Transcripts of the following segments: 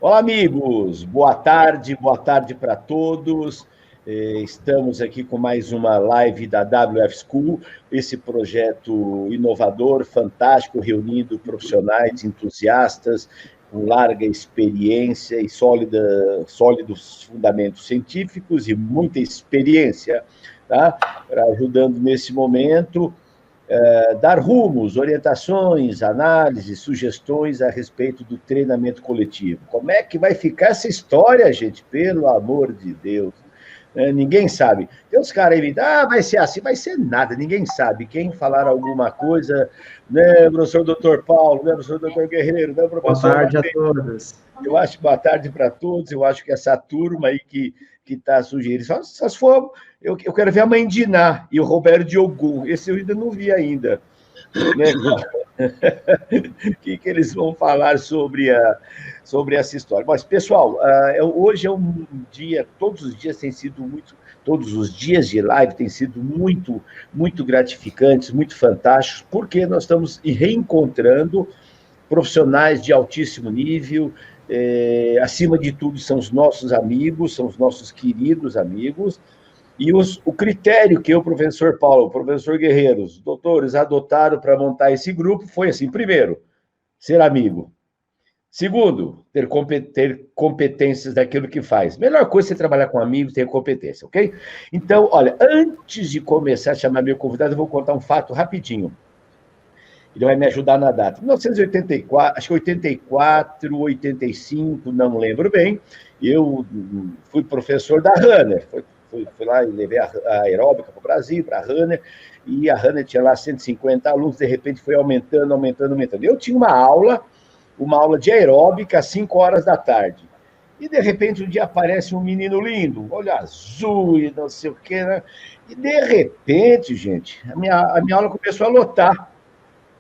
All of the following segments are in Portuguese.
Olá, amigos. Boa tarde para todos. Estamos aqui com mais uma live da WF School, esse projeto inovador, fantástico, reunindo profissionais, entusiastas, com larga experiência e sólidos fundamentos científicos e muita experiência, tá? Ajudando nesse momento dar rumos, orientações, análises, sugestões a respeito do treinamento coletivo. Como é que vai ficar essa história, gente? Pelo amor de Deus. Ninguém sabe. Tem uns caras aí, vai ser assim, vai ser nada, ninguém sabe. Quem falar alguma coisa, né, professor Dr. Paulo, né, professor Dr. Guerreiro, né, professor... Boa tarde a todos. Eu acho boa tarde para todos, eu acho que essa turma aí que está sugerindo, só se for, eu quero ver a mãe Diná e o Roberto Diogo, esse eu ainda não vi ainda. Né? O que eles vão falar sobre essa história? Mas, pessoal, hoje é um dia, todos os dias todos os dias de live têm sido muito, muito gratificantes, muito fantásticos, porque nós estamos reencontrando profissionais de altíssimo nível, acima de tudo são os nossos amigos, são os nossos queridos amigos, e o critério que o professor Paulo, o professor Guerreiro, os doutores adotaram para montar esse grupo foi assim: primeiro, ser amigo. Segundo, ter competências daquilo que faz. Melhor coisa é você trabalhar com amigos, ter competência, ok? Então, olha, antes de começar a chamar meu convidado, eu vou contar um fato rapidinho. Ele vai me ajudar na data. 1984, acho que 84, 85, não lembro bem, eu fui professor da Runner, fui lá e levei a aeróbica para o Brasil, para a Runner, e a Runner tinha lá 150 alunos, de repente foi aumentando. Eu tinha uma aula de aeróbica às 5 horas da tarde. E, de repente, um dia aparece um menino lindo, olho azul e não sei o quê, né? E, de repente, gente, a minha aula começou a lotar.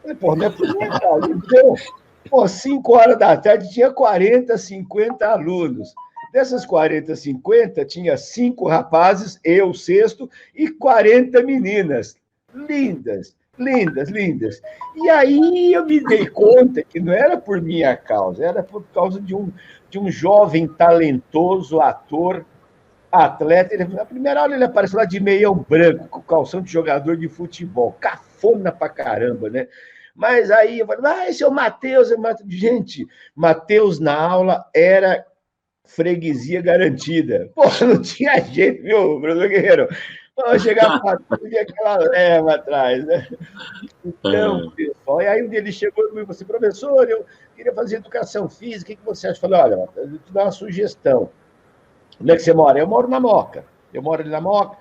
Eu falei, não é possível. Então, 5 horas da tarde tinha 40, 50 alunos. Dessas 40, 50, tinha 5 rapazes, eu, sexto, e 40 meninas. Lindas, lindas, lindas. E aí eu me dei conta que não era por minha causa, era por causa de um jovem talentoso ator, atleta. Na primeira aula ele apareceu lá de meião branco, com calção de jogador de futebol. Cafona pra caramba, né? Mas aí eu falei, esse é o Matheus. Gente, Matheus na aula era freguesia garantida. Pô, não tinha jeito, viu, Bruno Guerreiro? Vamos chegar para aquela leva atrás, né? Então, pessoal, e aí um dia ele chegou e falou assim, professor, eu queria fazer educação física, o que você acha? Eu falei, olha, eu vou te dar uma sugestão. Onde é que você mora? Eu moro na Moca. Eu moro ali na Moca.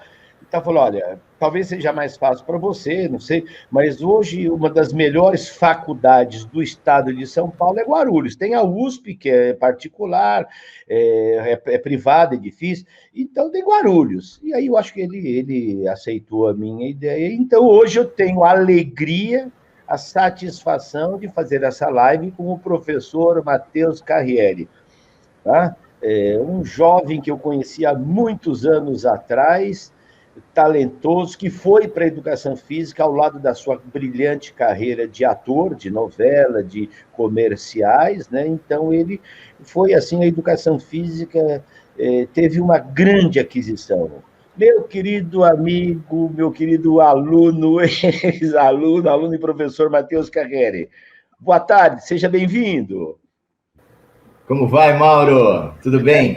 Então, falou, olha, talvez seja mais fácil para você, não sei, mas hoje uma das melhores faculdades do estado de São Paulo é Guarulhos. Tem a USP, que é particular, é privada, é difícil, então tem Guarulhos. E aí eu acho que ele aceitou a minha ideia. Então, hoje eu tenho a alegria, a satisfação de fazer essa live com o professor Matheus Carriere, tá? Um jovem que eu conheci há muitos anos atrás, talentoso, que foi para a educação física ao lado da sua brilhante carreira de ator, de novela, de comerciais, né? Então, ele foi assim, a educação física teve uma grande aquisição. Meu querido amigo, meu querido aluno, ex-aluno, aluno e professor Matheus Carriere, boa tarde, seja bem-vindo. Como vai, Mauro? Tudo bem?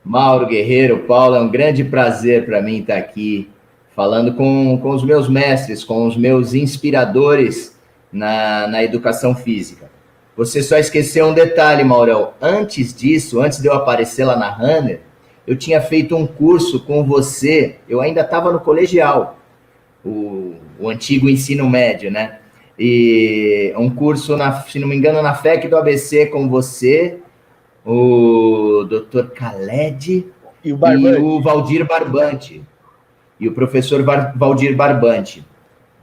Mauro Guerreiro, Paulo, é um grande prazer para mim estar aqui falando com os meus mestres, com os meus inspiradores na educação física. Você só esqueceu um detalhe, Maurão. Antes disso, antes de eu aparecer lá na Runner, eu tinha feito um curso com você, eu ainda estava no colegial, o antigo ensino médio, né? E um curso, se não me engano, na FEC do ABC com você, o Dr. Khaled e o Valdir Barbante. E o professor Valdir Barbante.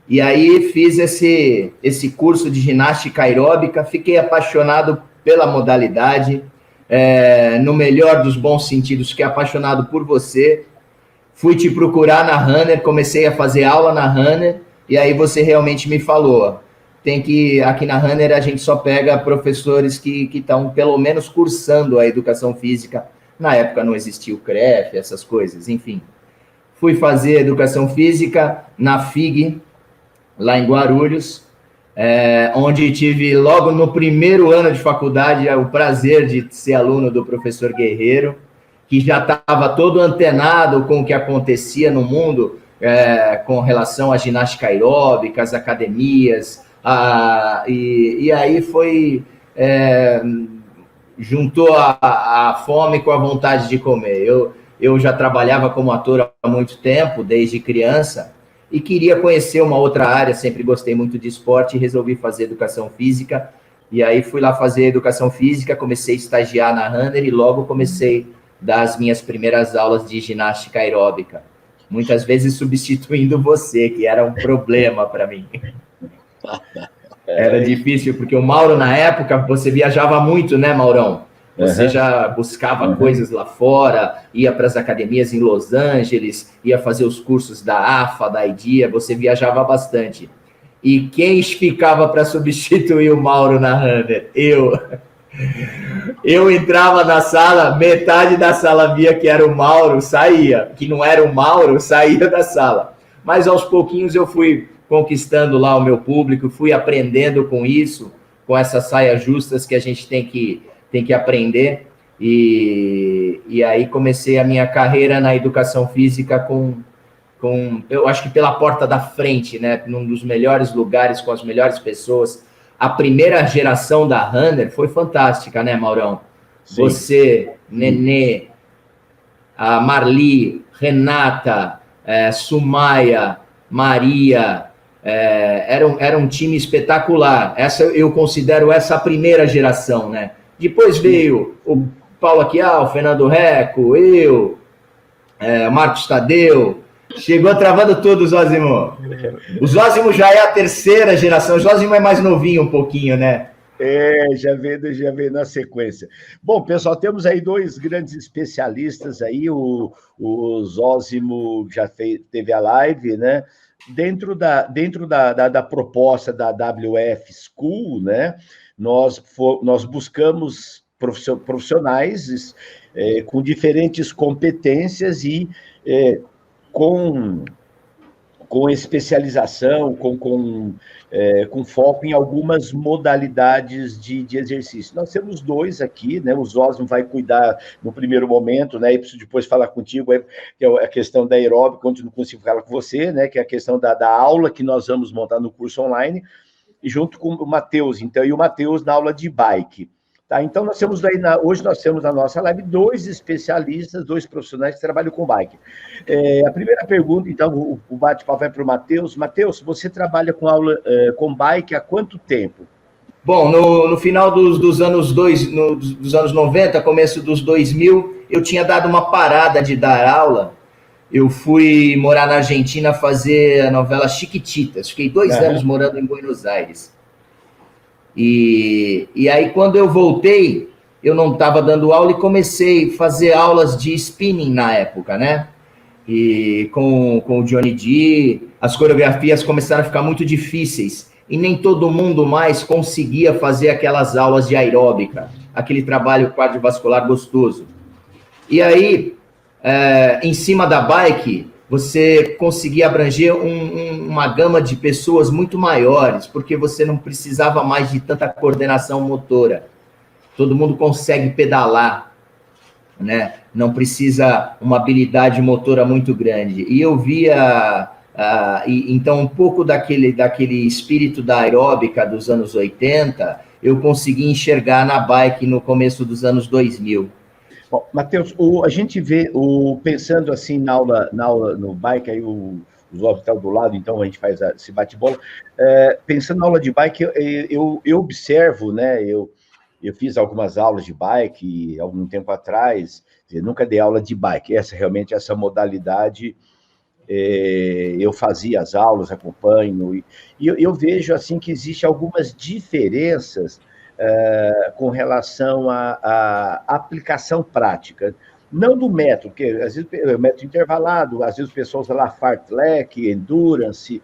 E aí fiz esse curso de ginástica aeróbica, fiquei apaixonado pela modalidade, no melhor dos bons sentidos, fiquei apaixonado por você. Fui te procurar na Runner, comecei a fazer aula na Runner, e aí você realmente me falou, tem que, aqui na Runner, a gente só pega professores que estão, pelo menos, cursando a educação física. Na época não existia o CREF, essas coisas, enfim. Fui fazer educação física na FIG, lá em Guarulhos, onde tive, logo no primeiro ano de faculdade, o prazer de ser aluno do professor Guerreiro, que já estava todo antenado com o que acontecia no mundo, com relação à ginástica aeróbica, às academias, e aí foi... juntou a fome com a vontade de comer. Eu já trabalhava como ator há muito tempo, desde criança, e queria conhecer uma outra área, sempre gostei muito de esporte e resolvi fazer educação física. E aí fui lá fazer educação física, comecei a estagiar na Runner e logo comecei a dar as minhas primeiras aulas de ginástica aeróbica. Muitas vezes substituindo você, que era um problema para mim. Era difícil, porque o Mauro, na época, você viajava muito, né, Maurão? Você já buscava coisas lá fora, ia para as academias em Los Angeles, ia fazer os cursos da AFA, da IDEA, você viajava bastante. E quem ficava para substituir o Mauro na Runner? Eu entrava na sala, metade da sala via que era o Mauro, saía. Que não era o Mauro, saía da sala. Mas aos pouquinhos eu fui conquistando lá o meu público, fui aprendendo com isso, com essas saias justas que a gente tem que aprender, e aí comecei a minha carreira na educação física eu acho que pela porta da frente, né, num dos melhores lugares, com as melhores pessoas. A primeira geração da Runner foi fantástica, né, Maurão? Sim. Você, Nenê, a Marli, Renata, Sumaia, Maria... era um time espetacular. Eu considero essa a primeira geração, né? Depois veio o Paulo Aquial, o Fernando Reco, Marcos Tadeu. Chegou travando tudo o Zózimo. O Zózimo já é a terceira geração. O Zózimo é mais novinho um pouquinho, né? Já veio na sequência. Bom, pessoal, temos aí dois grandes especialistas aí. O Zózimo já teve a live, né? Dentro da proposta da WF School, né, nós buscamos profissionais com diferentes competências e com especialização, com foco em algumas modalidades de exercício. Nós temos dois aqui, né? O Zósimo vai cuidar no primeiro momento, né? E preciso depois falar contigo, que é a questão da aeróbica, onde não consigo falar com você, né? Que é a questão da aula que nós vamos montar no curso online, e junto com o Matheus, então, e o Matheus na aula de bike. Tá? Então, hoje nós temos na nossa live dois especialistas, dois profissionais que trabalham com bike. A primeira pergunta, então, o bate-papo vai para o Matheus. Matheus, você trabalha com bike há quanto tempo? Bom, no final dos anos 90, começo dos 2000, eu tinha dado uma parada de dar aula. Eu fui morar na Argentina fazer a novela Chiquititas. Fiquei 2 anos morando em Buenos Aires. E aí, quando eu voltei, eu não estava dando aula e comecei a fazer aulas de spinning na época, né? E com o Johnny D, as coreografias começaram a ficar muito difíceis. E nem todo mundo mais conseguia fazer aquelas aulas de aeróbica, aquele trabalho cardiovascular gostoso. E aí, em cima da bike, você conseguia abranger uma gama de pessoas muito maiores, porque você não precisava mais de tanta coordenação motora. Todo mundo consegue pedalar, né? Não precisa uma habilidade motora muito grande. E eu via, então, um pouco daquele espírito da aeróbica dos anos 80, eu consegui enxergar na bike no começo dos anos 2000. Bom, Matheus, a gente vê, pensando assim na aula no bike, aí o Zózimo está do lado, então a gente faz esse bate-bola. Pensando na aula de bike, eu observo, né? Eu fiz algumas aulas de bike algum tempo atrás, nunca dei aula de bike. Essa modalidade, eu fazia as aulas, acompanho, e eu vejo assim que existem algumas diferenças com relação à aplicação prática. Não do método, porque às vezes o método intervalado, às vezes o pessoal usa lá fartlek, endurance,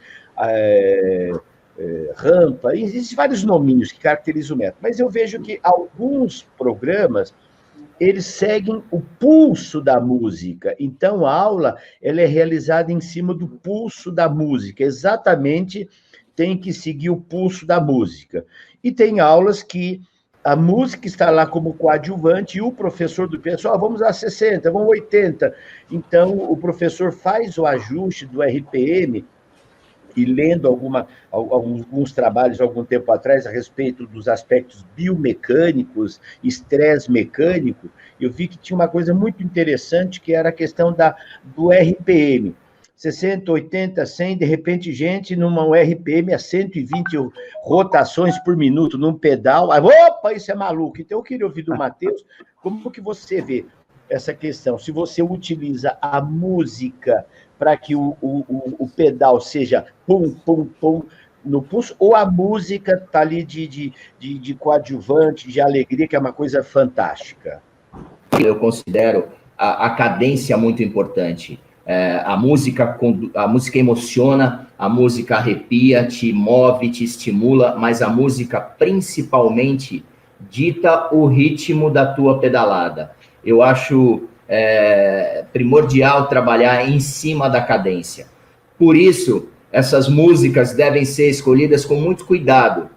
rampa, existem vários nominhos que caracterizam o método, mas eu vejo que alguns programas eles seguem o pulso da música. Então, a aula ela é realizada em cima do pulso da música, exatamente tem que seguir o pulso da música. E tem aulas que a música está lá como coadjuvante e o professor do pessoal, vamos a 60, vamos a 80. Então, o professor faz o ajuste do RPM e lendo alguns trabalhos algum tempo atrás a respeito dos aspectos biomecânicos, estresse mecânico, eu vi que tinha uma coisa muito interessante que era a questão do RPM. 60, 80, 100, de repente, gente, numa RPM a 120 rotações por minuto, num pedal. Opa, isso é maluco. Então, eu queria ouvir do Matheus como que você vê essa questão. Se você utiliza a música para que o pedal seja pum, pum, pum no pulso, ou a música está ali de coadjuvante, de alegria, que é uma coisa fantástica? Eu considero a cadência muito importante. A música emociona, a música arrepia, te move, te estimula, mas a música principalmente dita o ritmo da tua pedalada. Eu acho primordial trabalhar em cima da cadência. Por isso, essas músicas devem ser escolhidas com muito cuidado.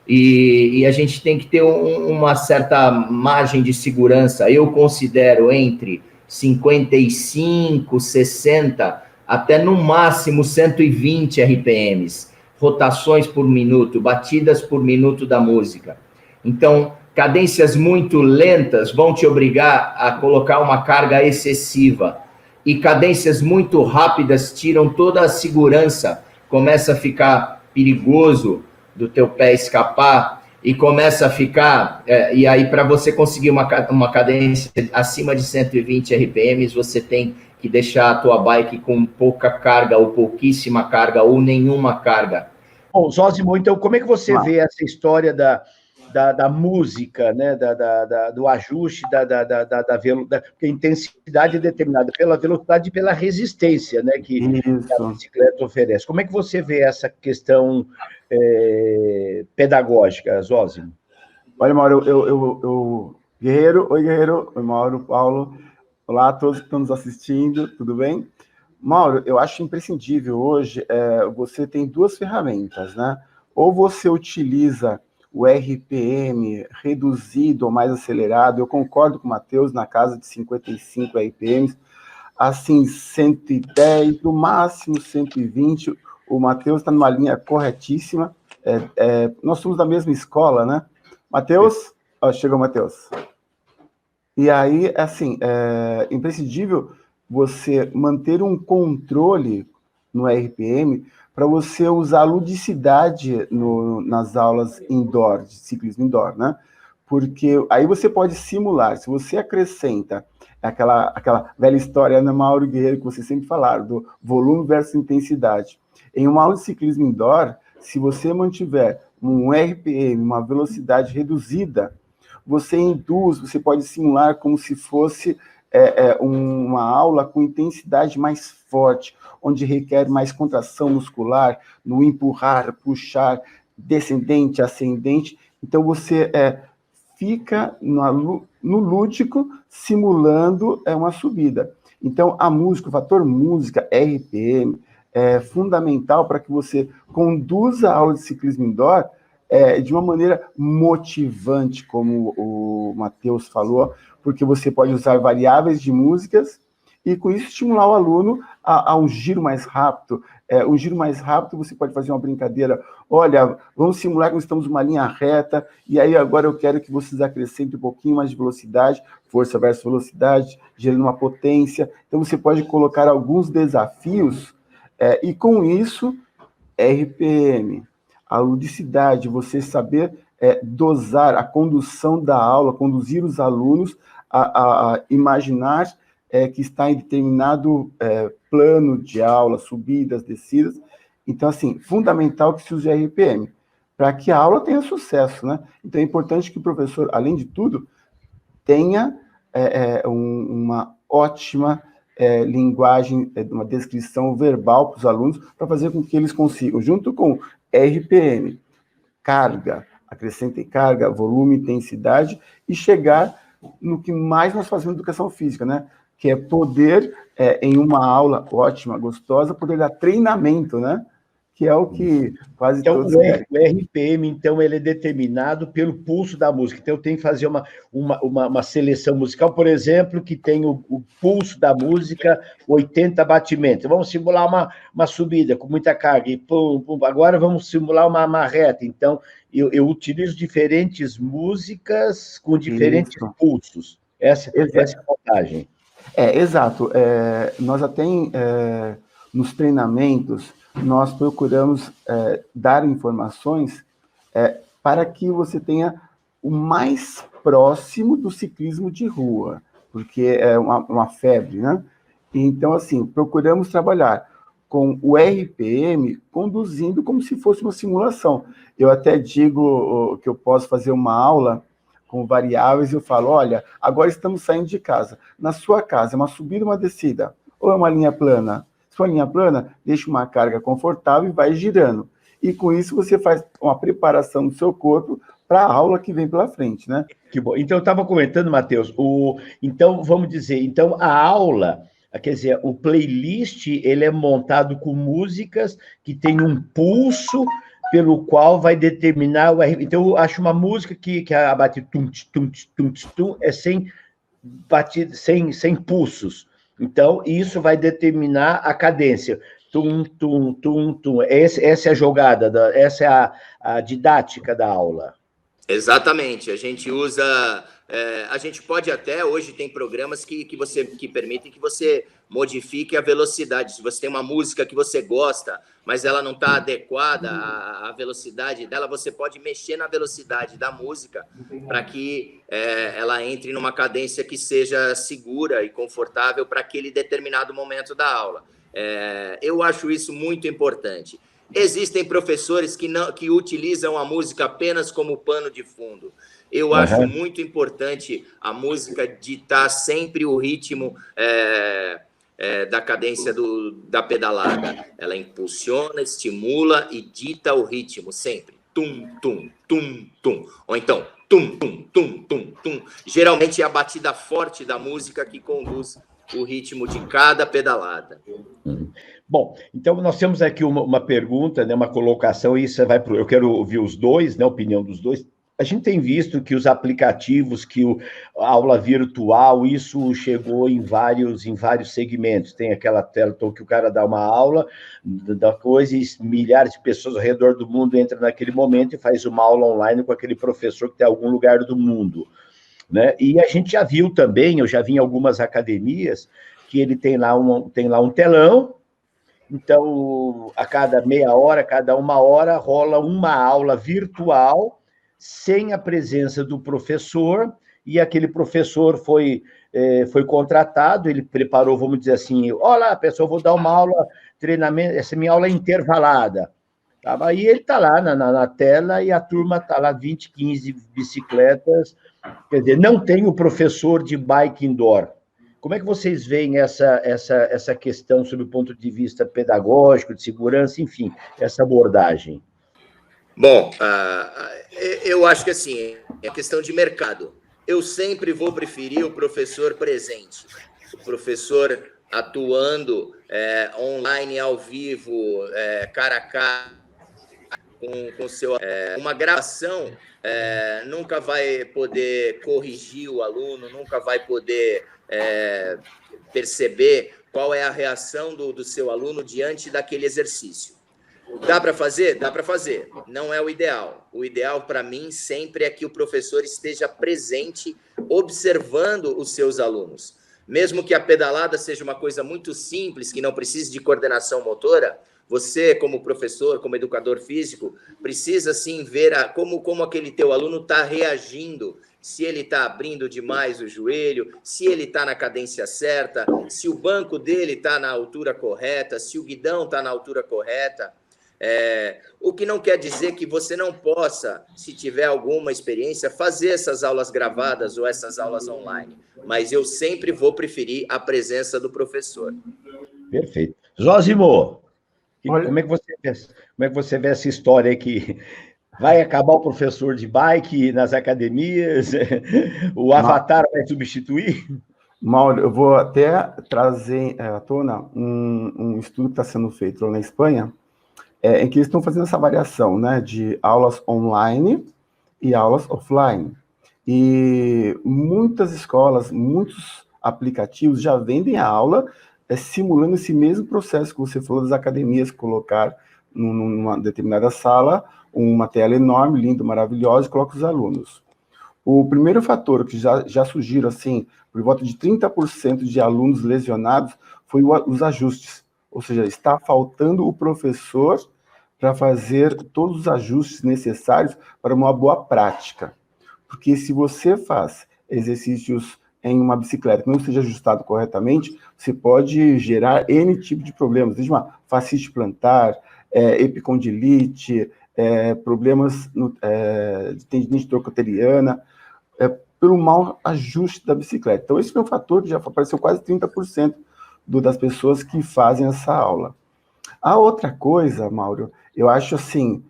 E a gente tem que ter uma certa margem de segurança. Eu considero entre 55, 60, até no máximo 120 RPMs, rotações por minuto, batidas por minuto da música. Então, cadências muito lentas vão te obrigar a colocar uma carga excessiva. E cadências muito rápidas tiram toda a segurança, começa a ficar perigoso do teu pé escapar e começa a ficar... e aí, para você conseguir uma cadência acima de 120 RPMs, você tem que deixar a tua bike com pouca carga, ou pouquíssima carga, ou nenhuma carga. Bom, Zósimo, então, como é que você vê essa história da música, né? Do ajuste, porque a intensidade é determinada pela velocidade e pela resistência, né? Que a bicicleta oferece. Como é que você vê essa questão pedagógica, Zósimo? Olha, Mauro, Guerreiro, oi, Guerreiro, oi, Mauro, Paulo, olá a todos que estão nos assistindo, tudo bem? Mauro, eu acho imprescindível hoje, você tem duas ferramentas, né? Ou você utiliza o RPM reduzido ou mais acelerado, eu concordo com o Matheus, na casa de 55 RPMs, assim, 110, no máximo 120, o Matheus está numa linha corretíssima, nós somos da mesma escola, né? Matheus? Chegou o Matheus. E aí, assim, é imprescindível você manter um controle no RPM para você usar a ludicidade nas aulas indoor, de ciclismo indoor, né? Porque aí você pode simular, se você acrescenta aquela velha história, Ana Mauro Guerreiro, que vocês sempre falaram, do volume versus intensidade. Em uma aula de ciclismo indoor, se você mantiver um RPM, uma velocidade reduzida, você induz, você pode simular como se fosse uma aula com intensidade mais forte, onde requer mais contração muscular, no empurrar, puxar, descendente, ascendente. Então, você fica no lúdico, simulando uma subida. Então, a música, o fator música, RPM, é fundamental para que você conduza a aula de ciclismo indoor de uma maneira motivante, como o Matheus falou, porque você pode usar variáveis de músicas e, com isso, estimular o aluno a um giro mais rápido. Um giro mais rápido, você pode fazer uma brincadeira. Olha, vamos simular que nós estamos numa linha reta, e aí agora eu quero que vocês acrescentem um pouquinho mais de velocidade, força versus velocidade, gerando uma potência. Então, você pode colocar alguns desafios, e com isso, RPM, a ludicidade, você saber dosar a condução da aula, conduzir os alunos a imaginar que está em determinado plano de aula, subidas, descidas. Então, assim, fundamental que se use RPM, para que a aula tenha sucesso, né? Então, é importante que o professor, além de tudo, tenha uma ótima linguagem, uma descrição verbal para os alunos, para fazer com que eles consigam, junto com RPM, carga, acrescentem carga, volume, intensidade, e chegar no que mais nós fazemos em educação física, né? Que é poder, em uma aula ótima, gostosa, poder dar treinamento, né? Que é o que quase então, todos o querem. RPM, então, ele é determinado pelo pulso da música. Então, eu tenho que fazer uma seleção musical, por exemplo, que tem o pulso da música, 80 batimentos. Vamos simular uma subida com muita carga, e pum, pum. Agora vamos simular uma reta. Então, eu utilizo diferentes músicas com diferentes pulsos. Essa é a vantagem. Exato. Nós até nos treinamentos, nós procuramos dar informações para que você tenha o mais próximo do ciclismo de rua, porque é uma febre, né? Então, assim, procuramos trabalhar com o RPM conduzindo como se fosse uma simulação. Eu até digo que eu posso fazer uma aula com variáveis, eu falo, olha, agora estamos saindo de casa. Na sua casa, é uma subida ou uma descida? Ou é uma linha plana? Se for linha plana, deixa uma carga confortável e vai girando. E com isso você faz uma preparação do seu corpo para a aula que vem pela frente, né? Que bom. Então, eu estava comentando, Matheus, então, vamos dizer, então, a aula, quer dizer, o playlist, ele é montado com músicas que tem um pulso pelo qual vai determinar o RPM. Então, eu acho uma música que a batida tum, é sem batida, sem pulsos. Então, isso vai determinar a cadência. Tum, tum, tum, tum. Essa é a jogada, essa é a didática da aula. Exatamente. A gente usa... a gente pode até... Hoje tem programas que permitem que você modifique a velocidade. Se você tem uma música que você gosta, mas ela não está adequada à velocidade dela, você pode mexer na velocidade da música para que ela entre numa cadência que seja segura e confortável para aquele determinado momento da aula. Eu acho isso muito importante. Existem professores que utilizam a música apenas como pano de fundo. Eu acho muito importante a música ditar sempre o ritmo da cadência da pedalada. Ela impulsiona, estimula e dita o ritmo sempre. Tum, tum, tum, tum. Ou então, tum, tum, tum, tum, tum. Geralmente é a batida forte da música que conduz o ritmo de cada pedalada. Bom, então nós temos aqui uma pergunta, né, uma colocação, e isso vai eu quero ouvir os dois, né, a opinião dos dois. A gente tem visto que os aplicativos, a aula virtual, isso chegou em vários segmentos. Tem aquela tela que o cara dá uma aula da coisa e milhares de pessoas ao redor do mundo entram naquele momento e faz uma aula online com aquele professor que está em algum lugar do mundo, né? E a gente já viu também, eu já vi em algumas academias, que ele tem lá um telão. Então, a cada meia hora, cada uma hora, rola uma aula virtual, sem a presença do professor, e aquele professor foi contratado, ele preparou, vamos dizer assim, olá, pessoal, vou dar uma aula, treinamento, essa é minha aula intervalada. Aí ele está lá na tela e a turma está lá, 20, 15 bicicletas, quer dizer, não tem o professor de bike indoor. Como é que vocês veem essa questão sob o ponto de vista pedagógico, de segurança, enfim, essa abordagem? Bom, eu acho que assim, é questão de mercado. Eu sempre vou preferir o professor presente, o professor atuando online, ao vivo, cara a cara, com seu... uma gravação nunca vai poder corrigir o aluno, nunca vai poder perceber qual é a reação do seu aluno diante daquele exercício. Dá para fazer? Dá para fazer. Não é o ideal. O ideal, para mim, sempre é que o professor esteja presente, observando os seus alunos. Mesmo que a pedalada seja uma coisa muito simples, que não precise de coordenação motora, você, como professor, como educador físico, precisa, sim, ver como aquele teu aluno está reagindo, se ele está abrindo demais o joelho, se ele está na cadência certa, se o banco dele está na altura correta, se o guidão está na altura correta. O que não quer dizer que você não possa, se tiver alguma experiência, fazer essas aulas gravadas ou essas aulas online. Mas eu sempre vou preferir a presença do professor. Perfeito. Zósimo, o Como é que você vê essa história aí que vai acabar o professor de bike nas academias? O Avatar vai substituir? Mauro, eu vou até trazer à tona um estudo que está sendo feito lá na Espanha, em que eles estão fazendo essa variação, né, de aulas online e aulas offline. E muitas escolas, muitos aplicativos já vendem a aula simulando esse mesmo processo que você falou das academias, colocar numa determinada sala uma tela enorme, linda, maravilhosa, e coloca os alunos. O primeiro fator que já surgiram, assim, por volta de 30% de alunos lesionados, foi os ajustes. Ou seja, está faltando o professor para fazer todos os ajustes necessários para uma boa prática. Porque se você faz exercícios em uma bicicleta que não seja ajustado corretamente, você pode gerar N tipo de problemas, desde uma fascite plantar, epicondilite, problemas de tendinite trocoteriana, pelo mau ajuste da bicicleta. Então, esse é um fator que já apareceu quase 30% das pessoas que fazem essa aula. A outra coisa, Mauro, eu acho assim,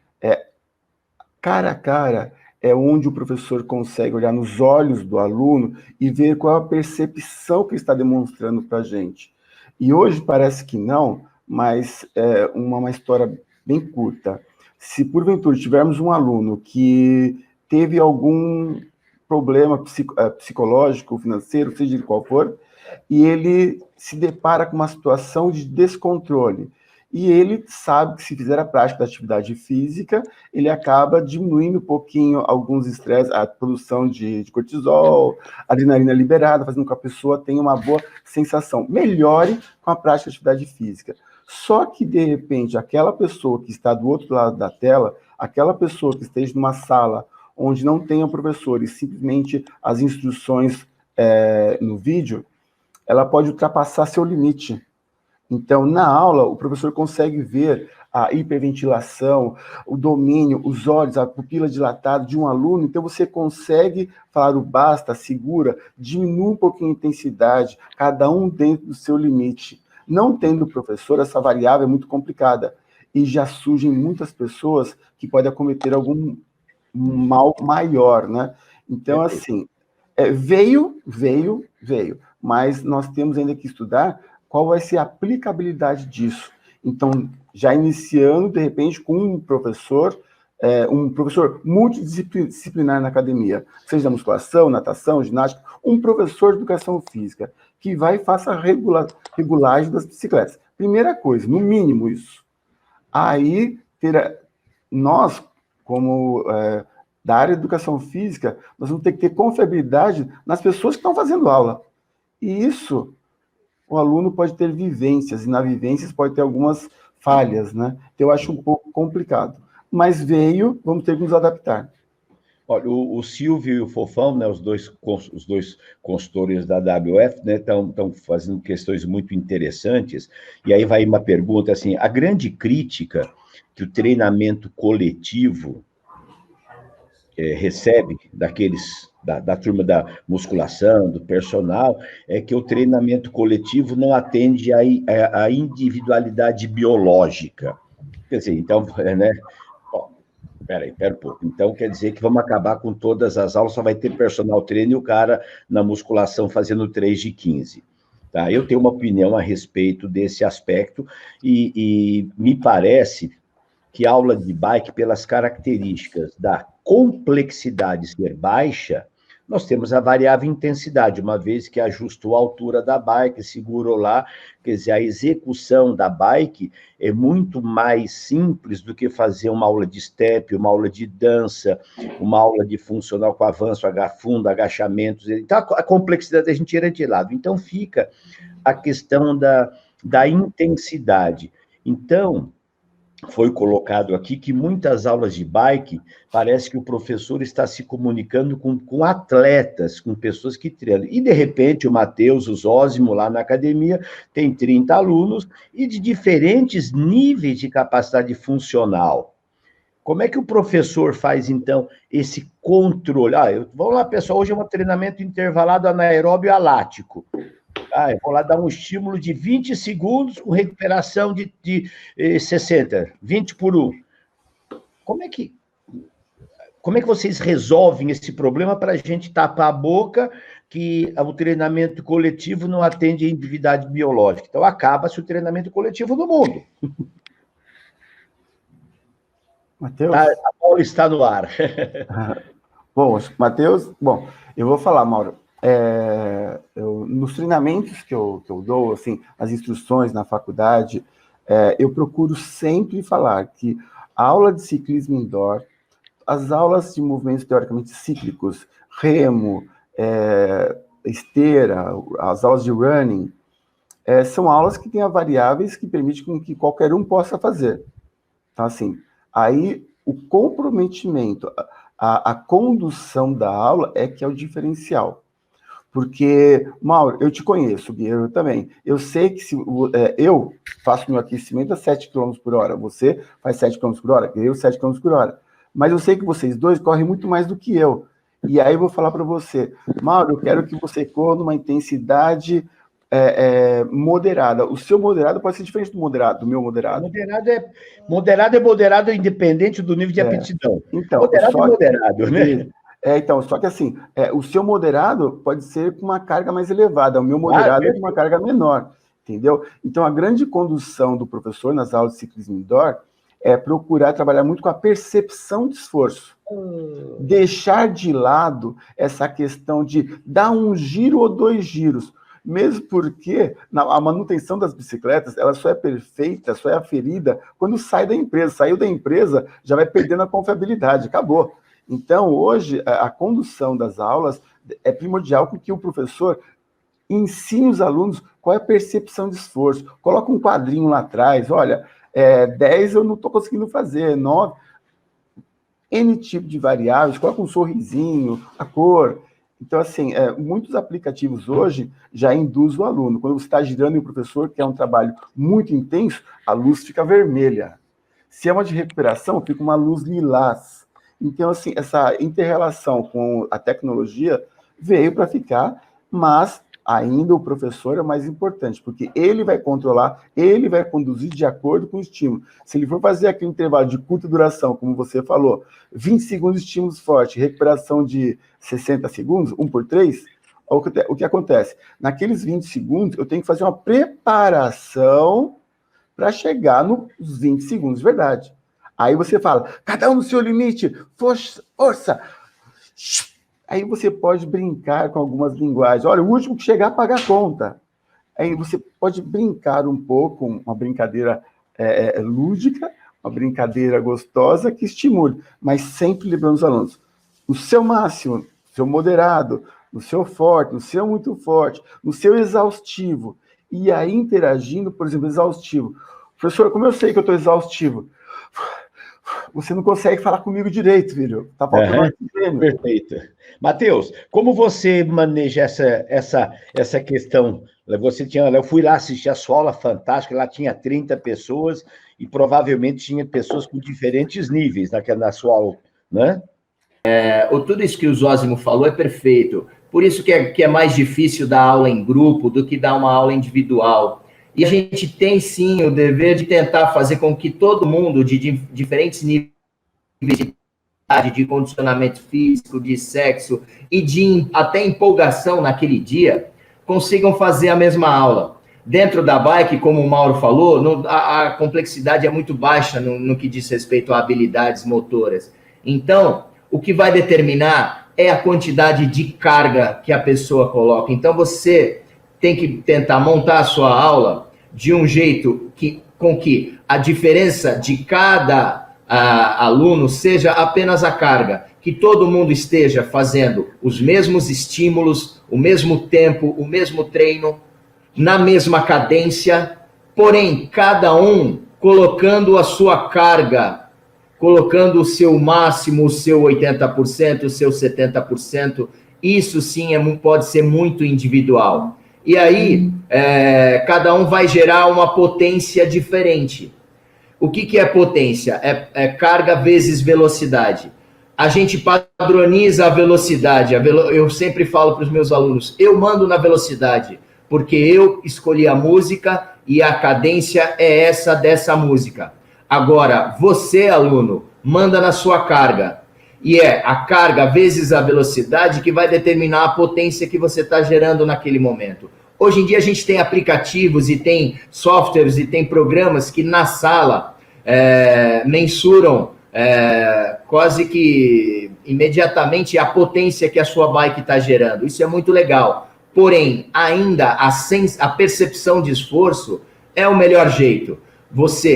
cara a cara, é onde o professor consegue olhar nos olhos do aluno e ver qual é a percepção que ele está demonstrando para a gente. E hoje parece que não, mas é uma história bem curta. Se porventura tivermos um aluno que teve algum problema psicológico, financeiro, seja de qual for, e ele se depara com uma situação de descontrole, e ele sabe que se fizer a prática da atividade física, ele acaba diminuindo um pouquinho alguns estresses, a produção de cortisol, adrenalina liberada, fazendo com que a pessoa tenha uma boa sensação. Melhore com a prática de atividade física. Só que, de repente, aquela pessoa que está do outro lado da tela, aquela pessoa que esteja numa sala onde não tenha professor e simplesmente as instruções no vídeo, ela pode ultrapassar seu limite. Então, na aula, o professor consegue ver a hiperventilação, o domínio, os olhos, a pupila dilatada de um aluno, então você consegue falar o basta, segura, diminui um pouquinho a intensidade, cada um dentro do seu limite. Não tendo professor, essa variável é muito complicada, e já surgem muitas pessoas que podem acometer algum mal maior, né? Então, assim, veio, mas nós temos ainda que estudar qual vai ser a aplicabilidade disso. Então, já iniciando, de repente, com um professor multidisciplinar na academia, seja da musculação, natação, ginástica, um professor de educação física, que vai e faça a regulagem das bicicletas. Primeira coisa, no mínimo isso. Aí, nós, como da área de educação física, nós vamos ter que ter confiabilidade nas pessoas que estão fazendo aula. E isso, o aluno pode ter vivências, e na vivências pode ter algumas falhas, né? Então, eu acho um pouco complicado. Mas vamos ter que nos adaptar. Olha, o Silvio e o Fofão, né, os dois consultores da WF, né, estão fazendo questões muito interessantes, e aí vai uma pergunta assim, a grande crítica que o treinamento coletivo recebe da turma da musculação, do personal, é que o treinamento coletivo não atende à individualidade biológica. Quer dizer, então, né? Pera um pouco. Então, quer dizer que vamos acabar com todas as aulas, só vai ter personal trainer e o cara na musculação fazendo 3 de 15. Tá? Eu tenho uma opinião a respeito desse aspecto e me parece que a aula de bike, pelas características da complexidade ser baixa, nós temos a variável intensidade, uma vez que ajustou a altura da bike, segurou lá, quer dizer, a execução da bike é muito mais simples do que fazer uma aula de step, uma aula de dança, uma aula de funcional com avanço, fundo, agachamentos, então a complexidade a gente tira de lado. Então fica a questão da intensidade. Então, foi colocado aqui que muitas aulas de bike, parece que o professor está se comunicando com atletas, com pessoas que treinam. E, de repente, o Matheus, o Zósimo, lá na academia, tem 30 alunos e de diferentes níveis de capacidade funcional. Como é que o professor faz, então, esse controle? Vamos lá, pessoal, hoje é um treinamento intervalado anaeróbio alático. Eu vou lá dar um estímulo de 20 segundos com recuperação de 60, 20 por 1. Como é que vocês resolvem esse problema para a gente tapar a boca que o treinamento coletivo não atende a individualidade biológica? Então, acaba-se o treinamento coletivo no mundo. Matheus? A bola está no ar. Bom, Matheus, eu vou falar, Mauro. Nos treinamentos que eu dou, assim, as instruções na faculdade, eu procuro sempre falar que a aula de ciclismo indoor, as aulas de movimentos teoricamente cíclicos, remo, esteira, as aulas de running, são aulas que têm variáveis que permitem que qualquer um possa fazer. Então, assim, aí o comprometimento, a condução da aula é que é o diferencial. Porque, Mauro, eu te conheço, Guerreiro também. Eu sei que eu faço meu aquecimento a 7 km por hora, você faz 7 km por hora, eu 7 km por hora. Mas eu sei que vocês dois correm muito mais do que eu. E aí eu vou falar para você, Mauro, eu quero que você corra numa intensidade moderada. O seu moderado pode ser diferente do meu moderado. Moderado é moderado independente do nível de aptidão. Então, moderado é moderado, né? Então, só que assim, o seu moderado pode ser com uma carga mais elevada, o meu moderado é com uma carga menor, entendeu? Então, a grande condução do professor nas aulas de ciclismo indoor é procurar trabalhar muito com a percepção de esforço. Deixar de lado essa questão de dar um giro ou 2 giros, mesmo porque a manutenção das bicicletas, ela só é perfeita, só é aferida quando sai da empresa. Saiu da empresa, já vai perdendo a confiabilidade, acabou. Então, hoje, a condução das aulas é primordial com que o professor ensine os alunos qual é a percepção de esforço. Coloca um quadrinho lá atrás, olha, 10 eu não estou conseguindo fazer, 9... N tipo de variáveis, coloca um sorrisinho, a cor. Então, assim, muitos aplicativos hoje já induzem o aluno. Quando você está girando e o professor quer um trabalho muito intenso, a luz fica vermelha. Se é uma de recuperação, fica uma luz lilás. Então, assim, essa inter-relação com a tecnologia veio para ficar, mas ainda o professor é mais importante, porque ele vai controlar, ele vai conduzir de acordo com o estímulo. Se ele for fazer aquele intervalo de curta duração, como você falou, 20 segundos de estímulos fortes, recuperação de 60 segundos, 1 por 3, o que acontece? Naqueles 20 segundos, eu tenho que fazer uma preparação para chegar nos 20 segundos de verdade. Aí você fala, cada um no seu limite, força. Aí você pode brincar com algumas linguagens. Olha, o último que chegar, paga a conta. Aí você pode brincar um pouco, uma brincadeira lúdica, uma brincadeira gostosa que estimule, mas sempre lembrando os alunos, no seu máximo, no seu moderado, no seu forte, no seu muito forte, no seu exaustivo. E aí interagindo, por exemplo, exaustivo. Professor, como eu sei que eu estou exaustivo? Você não consegue falar comigo direito, filho. Tá faltando oxigênio. Perfeito. Matheus, como você maneja essa questão? Eu fui lá assistir a sua aula fantástica, lá tinha 30 pessoas e provavelmente tinha pessoas com diferentes níveis na sua aula, né? Tudo isso que o Zósimo falou é perfeito. Por isso que é mais difícil dar aula em grupo do que dar uma aula individual. E a gente tem, sim, o dever de tentar fazer com que todo mundo, de diferentes níveis de idade, de condicionamento físico, de sexo e de até empolgação naquele dia, consigam fazer a mesma aula. Dentro da bike, como o Mauro falou, a complexidade é muito baixa no que diz respeito a habilidades motoras. Então, o que vai determinar é a quantidade de carga que a pessoa coloca. Então, você tem que tentar montar a sua aula de um jeito com que a diferença de cada aluno seja apenas a carga, que todo mundo esteja fazendo os mesmos estímulos, o mesmo tempo, o mesmo treino, na mesma cadência, porém, cada um colocando a sua carga, colocando o seu máximo, o seu 80%, o seu 70%, isso sim pode ser muito individual. E aí, cada um vai gerar uma potência diferente. O que é potência? É carga vezes velocidade. A gente padroniza a velocidade. Eu sempre falo para os meus alunos, eu mando na velocidade. porque eu escolhi a música e a cadência é essa dessa música. Agora, você, aluno, manda na sua carga. E é a carga vezes a velocidade que vai determinar a potência que você está gerando naquele momento. Hoje em dia a gente tem aplicativos e tem softwares e tem programas que na sala mensuram quase que imediatamente a potência que a sua bike está gerando. Isso é muito legal. Porém, ainda a percepção de esforço é o melhor jeito.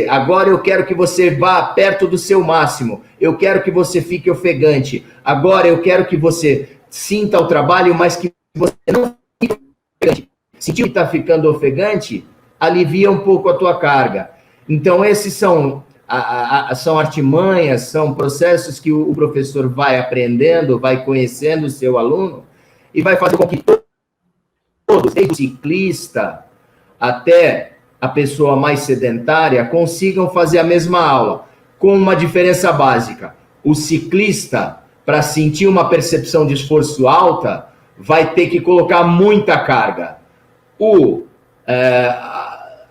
Agora eu quero que você vá perto do seu máximo, eu quero que você fique ofegante, agora eu quero que você sinta o trabalho, mas que você não fique ofegante. Sentir que está ficando ofegante, alivia um pouco a tua carga. Então esses são artimanhas, são processos que o professor vai aprendendo, vai conhecendo o seu aluno e vai fazer com que todos, desde o ciclista até a pessoa mais sedentária, consigam fazer a mesma aula, com uma diferença básica. O ciclista, para sentir uma percepção de esforço alta, vai ter que colocar muita carga. O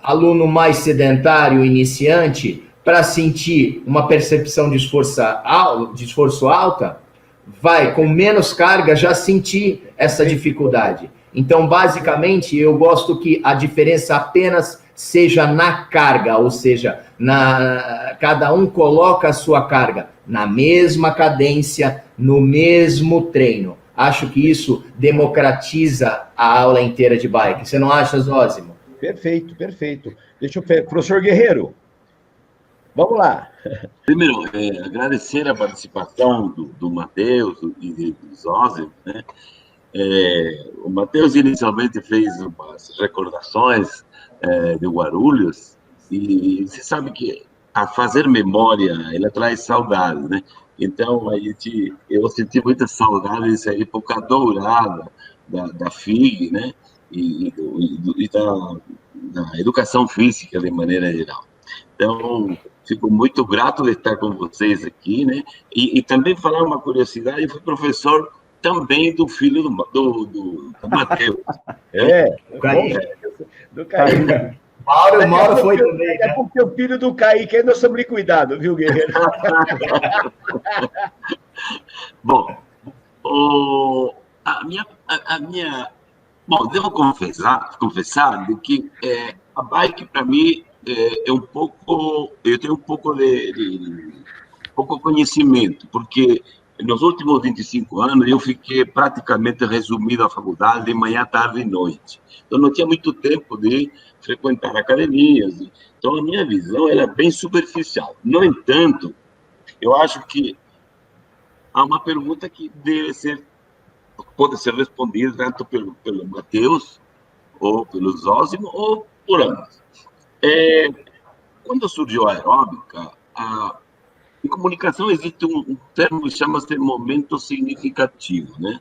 aluno mais sedentário, iniciante, para sentir uma percepção de esforço alta, vai, com menos carga, já sentir essa dificuldade. Então, basicamente, eu gosto que a diferença apenas seja na carga, ou seja, cada um coloca a sua carga na mesma cadência, no mesmo treino. Acho que isso democratiza a aula inteira de bike. Você não acha, Zósimo? Perfeito, perfeito. Professor Guerreiro, vamos lá. Primeiro, agradecer a participação do Matheus e do Zósimo, né? O Matheus inicialmente fez umas recordações de Guarulhos, e você sabe que a fazer memória, ela traz saudade, né? Então, eu senti muita saudade dessa época dourada da FIG, né? E da educação física, de maneira geral. Então, fico muito grato de estar com vocês aqui, né? E também falar uma curiosidade, eu fui professor também do filho do Matheus. Do Kaique. Mauro foi também. É porque o filho do Kaique é nosso cuidado, viu, Guerreiro? Bom, bom, devo confessar de que a bike, para mim, é um pouco... Eu tenho um pouco pouco conhecimento, porque nos últimos 25 anos, eu fiquei praticamente resumido à faculdade de manhã, tarde e noite. Então, não tinha muito tempo de frequentar academias. Então, a minha visão era bem superficial. No entanto, eu acho que há uma pergunta que pode ser respondida tanto pelo Matheus, ou pelo Zósimo, ou por ambos. Quando surgiu a aeróbica, em comunicação existe um termo que chama-se momento significativo, né?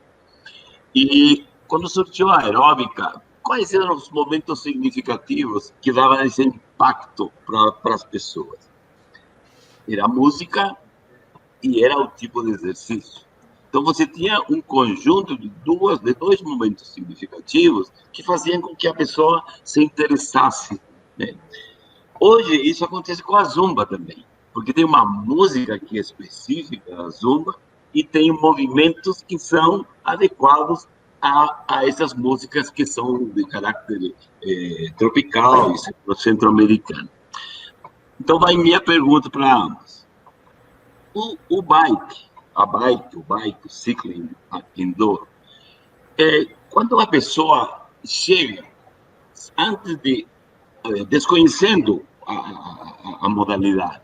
E quando surgiu a aeróbica, quais eram os momentos significativos que davam esse impacto para as pessoas? Era a música e era o tipo de exercício. Então, você tinha um conjunto de dois momentos significativos que faziam com que a pessoa se interessasse, né? Hoje, isso acontece com a Zumba também, porque tem uma música que é específica da Zumba e tem movimentos que são adequados a essas músicas que são de caráter tropical e centro-americano. Então, vai minha pergunta para ambos. O bike, o cycling indoor, quando a pessoa chega, antes de, desconhecendo a modalidade,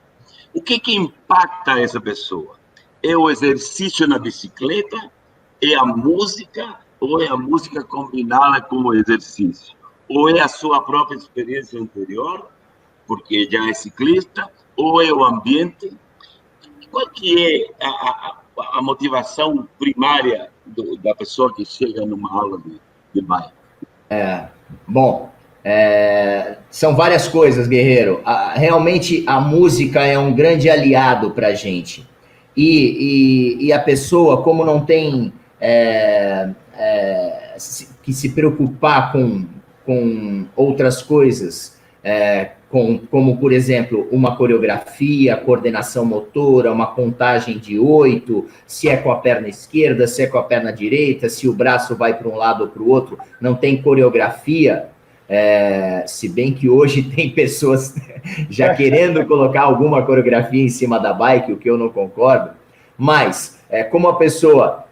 o que impacta essa pessoa? É o exercício na bicicleta? É a música? Ou é a música combinada com o exercício? Ou é a sua própria experiência anterior, porque já é ciclista? Ou é o ambiente? Qual que é a motivação primária da pessoa que chega numa aula de bike? Bom, são várias coisas, Guerreiro. Realmente a música é um grande aliado para a gente. E a pessoa, como não tem que se preocupar com com outras coisas, como, por exemplo, uma coreografia, coordenação motora, uma contagem de 8, se é com a perna esquerda, se é com a perna direita, se o braço vai para um lado ou para o outro, não tem coreografia, se bem que hoje tem pessoas já querendo colocar alguma coreografia em cima da bike, o que eu não concordo, mas como a pessoa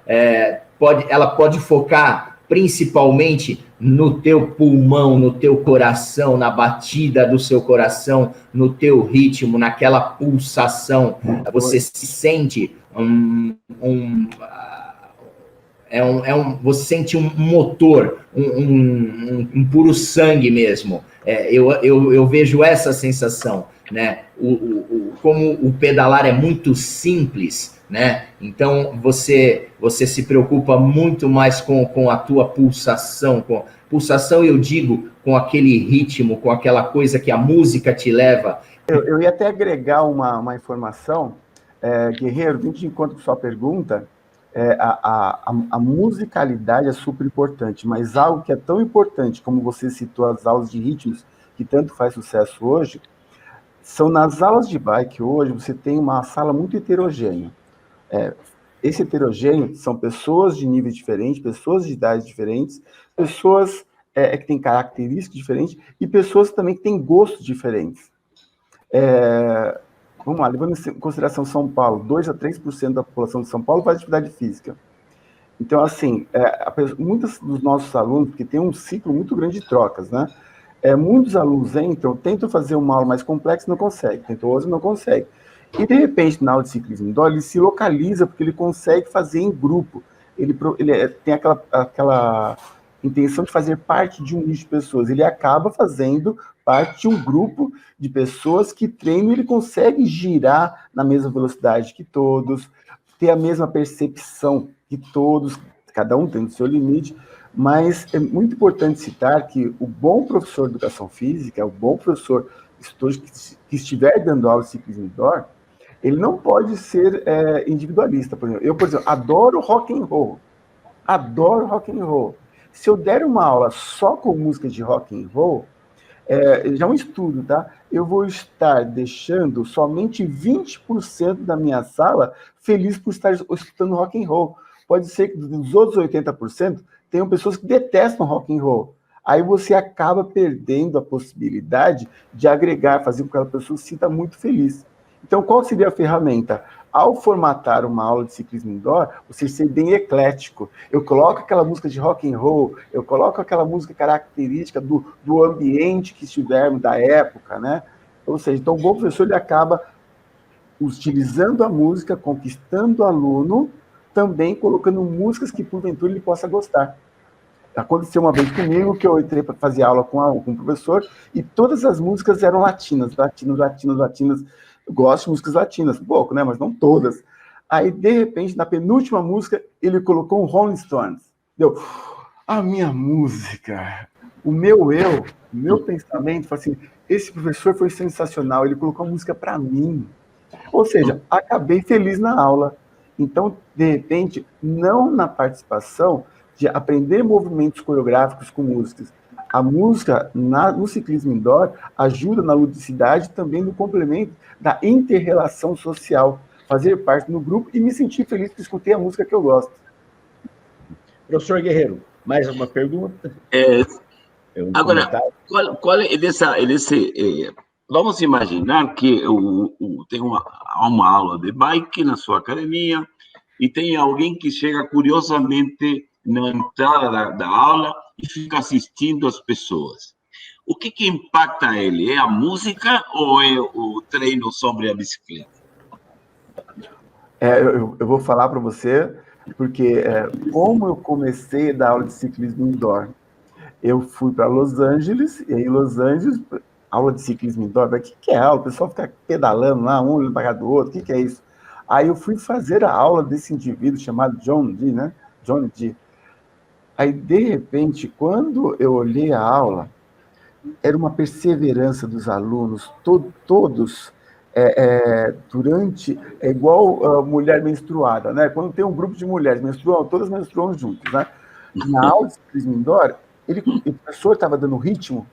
ela pode focar principalmente no teu pulmão, no teu coração, na batida do seu coração, no teu ritmo, naquela pulsação, você se sente você sente um motor, um puro sangue mesmo. Eu vejo essa sensação, né? Como o pedalar é muito simples, né? Então você se preocupa muito mais com a tua pulsação, eu digo, com aquele ritmo, com aquela coisa que a música te leva. Eu ia até agregar uma informação, Guerreiro, vindo de encontro com sua pergunta, a musicalidade é super importante, mas algo que é tão importante, como você citou as aulas de ritmos, que tanto faz sucesso hoje, são nas aulas de bike hoje, você tem uma sala muito heterogênea. Esse heterogêneo são pessoas de níveis diferentes, pessoas de idades diferentes, pessoas que têm características diferentes e pessoas também que têm gostos diferentes. Vamos lá, levando em consideração São Paulo, 2 a 3% da população de São Paulo faz atividade física. Então, assim, muitos dos nossos alunos, porque tem um ciclo muito grande de trocas, né? Muitos alunos entram, tentam fazer uma aula mais complexa e não conseguem, tentam outra e não conseguem. E, de repente, na aula de ciclismo indoor, ele se localiza porque ele consegue fazer em grupo. Ele tem aquela intenção de fazer parte de um nicho de pessoas. Ele acaba fazendo parte de um grupo de pessoas que treinam e ele consegue girar na mesma velocidade que todos, ter a mesma percepção que todos, cada um tem o seu limite, mas é muito importante citar que o bom professor de educação física, o bom professor que estiver dando aula de ciclismo indoor, ele não pode ser individualista. Por exemplo, adoro rock and roll. Adoro rock and roll. Se eu der uma aula só com música de rock and roll, já é um estudo, tá? Eu vou estar deixando somente 20% da minha sala feliz por estar escutando rock and roll. Pode ser que dos outros 80% tenham pessoas que detestam rock and roll. Aí você acaba perdendo a possibilidade de agregar, fazer com que aquela pessoa se sinta muito feliz. Então, qual seria a ferramenta? Ao formatar uma aula de ciclismo indoor, você ser bem eclético. Eu coloco aquela música de rock and roll, eu coloco aquela música característica do ambiente que estivermos, da época, né? Ou seja, então o bom professor ele acaba utilizando a música, conquistando o aluno, também colocando músicas que porventura ele possa gostar. Aconteceu uma vez comigo que eu entrei para fazer aula com um professor e todas as músicas eram latinas. Eu gosto de músicas latinas, pouco, né? Mas não todas. Aí, de repente, na penúltima música, ele colocou um Rolling Stones. Deu, a minha música, o meu pensamento, foi assim, esse professor foi sensacional, ele colocou a música para mim. Ou seja, acabei feliz na aula. Então, de repente, não na participação de aprender movimentos coreográficos com músicas. A música, no ciclismo indoor, ajuda na ludicidade também no complemento da inter-relação social, fazer parte do grupo e me sentir feliz porque escutei a música que eu gosto. Professor Guerreiro, mais uma pergunta? Agora, qual é vamos imaginar que tem uma aula de bike na sua academia e tem alguém que chega curiosamente na entrada da aula e fica assistindo as pessoas. O que impacta ele? É a música ou é o treino sobre a bicicleta? Eu vou falar para você, porque como eu comecei a dar aula de ciclismo indoor, eu fui para Los Angeles, e aí em Los Angeles, aula de ciclismo indoor, o que é aula? O pessoal fica pedalando lá, um olhando para do outro, o que é isso? Aí eu fui fazer a aula desse indivíduo chamado John Dee, né? John Dee. Aí, de repente, quando eu olhei a aula, era uma perseverança dos alunos, todos, igual mulher menstruada, né? Quando tem um grupo de mulheres menstruam, todas menstruam juntas, né? Na aula de ciclismo indoor, o professor estava dando ritmo,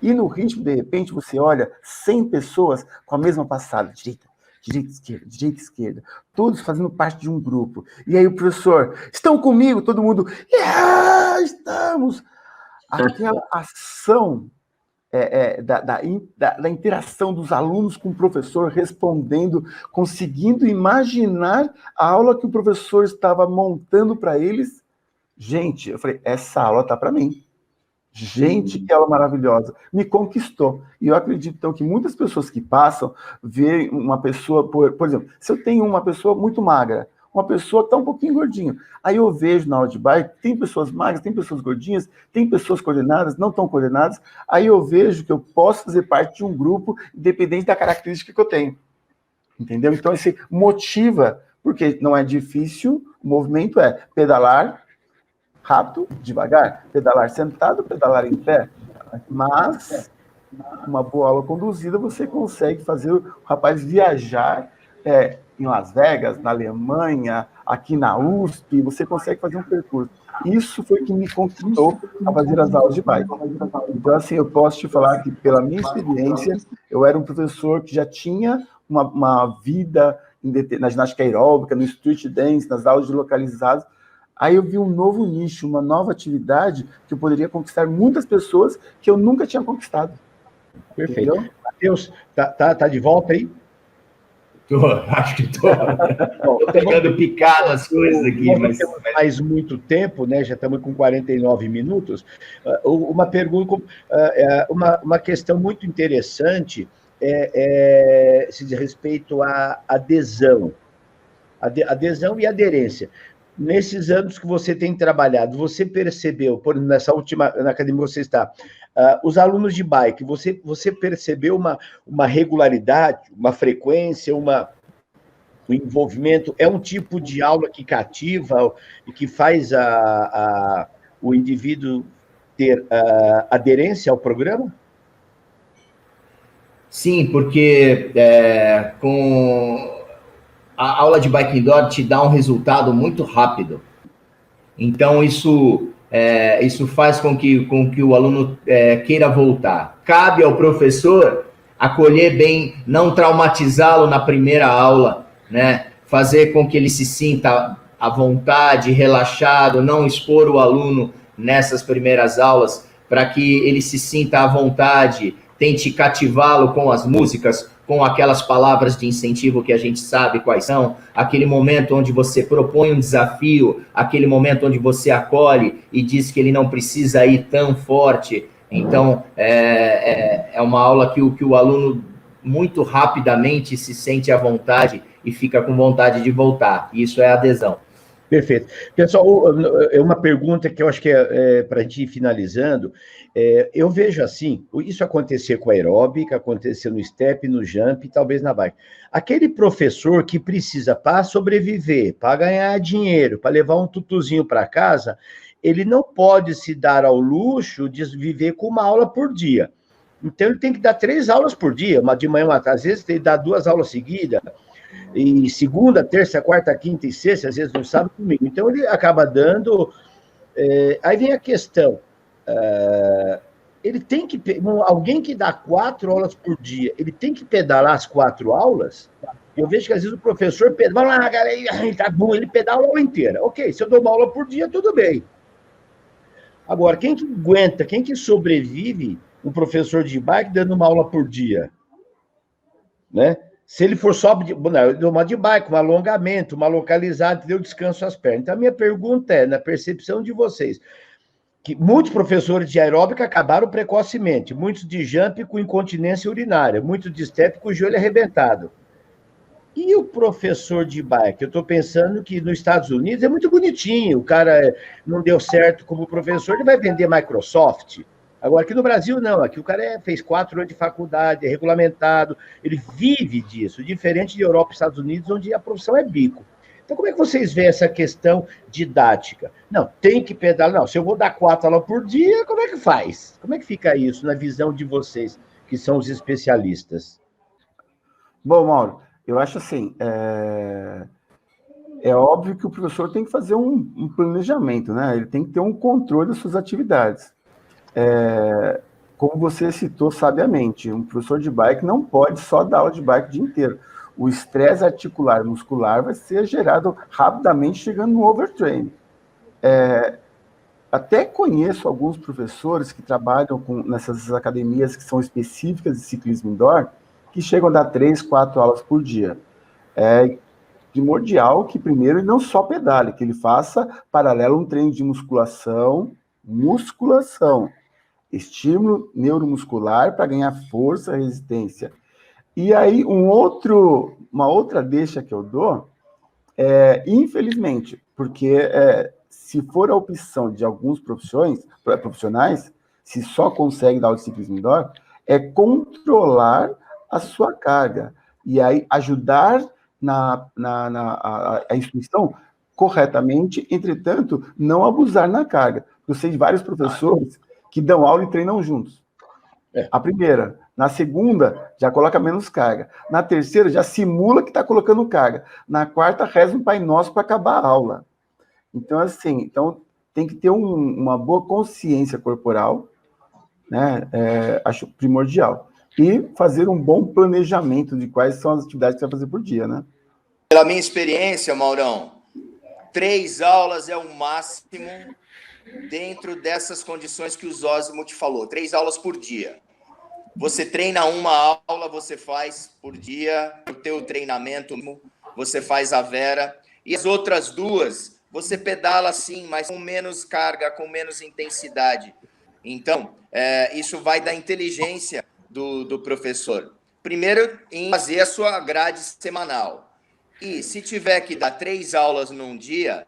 e no ritmo, de repente, você olha 100 pessoas com a mesma passada, direita, esquerda, todos fazendo parte de um grupo. E aí o professor, estão comigo? Todo mundo, estamos! Aquela ação da interação dos alunos com o professor, respondendo, conseguindo imaginar a aula que o professor estava montando para eles. Gente, eu falei, essa aula tá para mim. Gente, que aula maravilhosa. Me conquistou. E eu acredito, então, que muitas pessoas que passam, veem uma pessoa, por exemplo, se eu tenho uma pessoa muito magra, uma pessoa que está um pouquinho gordinha, aí eu vejo na aula de bike, tem pessoas magras, tem pessoas gordinhas, tem pessoas coordenadas, não tão coordenadas, aí eu vejo que eu posso fazer parte de um grupo, independente da característica que eu tenho. Entendeu? Então, isso motiva, porque não é difícil, o movimento é pedalar rápido, devagar, pedalar sentado, pedalar em pé, mas uma boa aula conduzida, você consegue fazer o rapaz viajar em Las Vegas, na Alemanha, aqui na USP, você consegue fazer um percurso. Isso foi que me conquistou a fazer as aulas de bike. Então, assim, eu posso te falar que, pela minha experiência, eu era um professor que já tinha uma vida na ginástica aeróbica, no street dance, nas aulas de localizados. Aí eu vi um novo nicho, uma nova atividade que eu poderia conquistar muitas pessoas que eu nunca tinha conquistado. Perfeito. Matheus, tá de volta aí? Acho que tô. Estou pegando picado as coisas aqui. Mas não temos mais muito tempo, né? Já estamos com 49 minutos. Uma pergunta, uma questão muito interessante se diz respeito à adesão. Adesão e aderência. Nesses anos que você tem trabalhado, você percebeu, nessa última, na academia que você está, os alunos de bike, você percebeu uma regularidade, uma frequência, um envolvimento? É um tipo de aula que cativa e que faz o indivíduo ter aderência ao programa? Sim, porque com a aula de bike indoor te dá um resultado muito rápido. Então, isso faz com que o aluno queira voltar. Cabe ao professor acolher bem, não traumatizá-lo na primeira aula, né? Fazer com que ele se sinta à vontade, relaxado, não expor o aluno nessas primeiras aulas, para que ele se sinta à vontade, tente cativá-lo com as músicas, com aquelas palavras de incentivo que a gente sabe quais são, aquele momento onde você propõe um desafio, aquele momento onde você acolhe e diz que ele não precisa ir tão forte. Então, é uma aula que o aluno muito rapidamente se sente à vontade e fica com vontade de voltar. Isso é adesão. Perfeito. Pessoal, é uma pergunta que eu acho que para a gente ir finalizando. Eu vejo assim, isso acontecer com a aeróbica, acontecer no step, no jump e talvez na bike. Aquele professor que precisa, para sobreviver, para ganhar dinheiro, para levar um tutuzinho para casa, ele não pode se dar ao luxo de viver com uma aula por dia. Então, ele tem que dar 3 aulas por dia, uma de manhã, uma tarde. Às vezes, ele dá 2 aulas seguidas, e segunda, terça, quarta, quinta e sexta, às vezes no sábado e domingo. Então, ele acaba dando... aí vem a questão. Ele tem que... Alguém que dá 4 aulas por dia, ele tem que pedalar as 4 aulas? Eu vejo que, às vezes, o professor pedala, galera, tá bom, ele pedala a aula inteira. Ok, se eu dou uma aula por dia, tudo bem. Agora, quem que aguenta, quem que sobrevive um professor de bike dando uma aula por dia? Né? Se ele for só uma de bike, um alongamento, uma localizada, eu descanso as pernas. Então, a minha pergunta é, na percepção de vocês, que muitos professores de aeróbica acabaram precocemente, muitos de jump com incontinência urinária, muitos de step com o joelho arrebentado. E o professor de bike? Eu estou pensando que nos Estados Unidos é muito bonitinho, o cara não deu certo como professor, ele vai vender Microsoft. Agora, aqui no Brasil, não. Aqui o cara fez 4 anos de faculdade, é regulamentado, ele vive disso, diferente de Europa e Estados Unidos, onde a profissão é bico. Então, como é que vocês veem essa questão didática? Não, tem que pedalar. Não, se eu vou dar 4 aulas por dia, como é que faz? Como é que fica isso na visão de vocês, que são os especialistas? Bom, Mauro, eu acho assim, é óbvio que o professor tem que fazer um planejamento, né? Ele tem que ter um controle das suas atividades. como você citou sabiamente, um professor de bike não pode só dar aula de bike o dia inteiro. O estresse articular muscular vai ser gerado rapidamente, chegando no overtraining. Até conheço alguns professores que trabalham nessas academias que são específicas de ciclismo indoor, que chegam a dar 3, 4 aulas por dia. É primordial que primeiro ele não só pedale, que ele faça paralelo um treino de musculação, estímulo neuromuscular para ganhar força e resistência. E aí, uma outra deixa que eu dou, infelizmente, porque se for a opção de alguns profissionais, se só consegue dar aula de ciclismo indoor, é controlar a sua carga. E aí, ajudar a instrução corretamente, entretanto, não abusar na carga. Eu sei de vários professores que dão aula e treinam juntos. A primeira. Na segunda, já coloca menos carga. Na terceira, já simula que está colocando carga. Na quarta, reza um Pai Nosso para acabar a aula. Então, assim, tem que ter uma boa consciência corporal, né? Acho primordial. E fazer um bom planejamento de quais são as atividades que você vai fazer por dia, né? Pela minha experiência, Maurão, 3 aulas é o máximo dentro dessas condições que o Zósimo te falou. 3 aulas por dia. Você treina uma aula, você faz por dia, o teu treinamento, você faz a Vera. E as outras 2, você pedala sim, mas com menos carga, com menos intensidade. Então, isso vai da inteligência do professor. Primeiro, em fazer a sua grade semanal. E se tiver que dar 3 aulas num dia,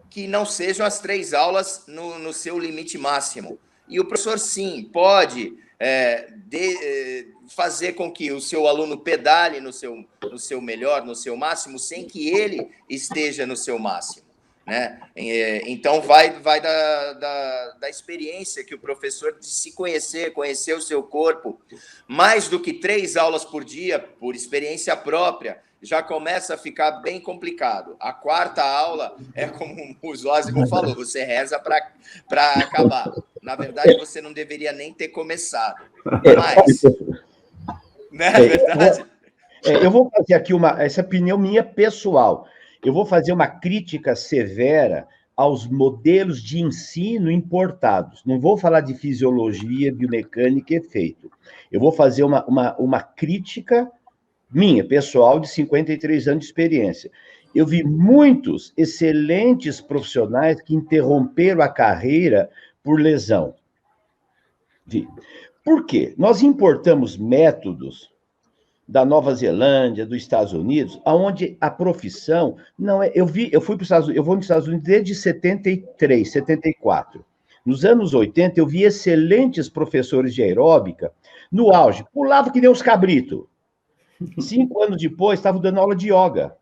que não sejam as 3 aulas no seu limite máximo. E o professor, sim, pode fazer com que o seu aluno pedale no seu melhor, no seu máximo, sem que ele esteja no seu máximo, né? Então, vai da experiência que o professor de se conhecer o seu corpo. Mais do que 3 aulas por dia, por experiência própria, já começa a ficar bem complicado. A 4ª aula é como o Zósimo falou, você reza para acabar. Na verdade, você não deveria nem ter começado. Mas, não é verdade? Eu vou fazer aqui essa opinião minha pessoal. Eu vou fazer uma crítica severa aos modelos de ensino importados. Não vou falar de fisiologia, biomecânica e efeito. Eu vou fazer uma crítica minha, pessoal, de 53 anos de experiência. Eu vi muitos excelentes profissionais que interromperam a carreira por lesão. Por quê? Nós importamos métodos da Nova Zelândia, dos Estados Unidos, onde a profissão não é... Eu fui para os Estados Unidos, eu vou nos Estados Unidos desde 73, 74. Nos anos 80, eu vi excelentes professores de aeróbica no auge, pulava que nem os cabritos. 5 anos depois, estavam dando aula de yoga.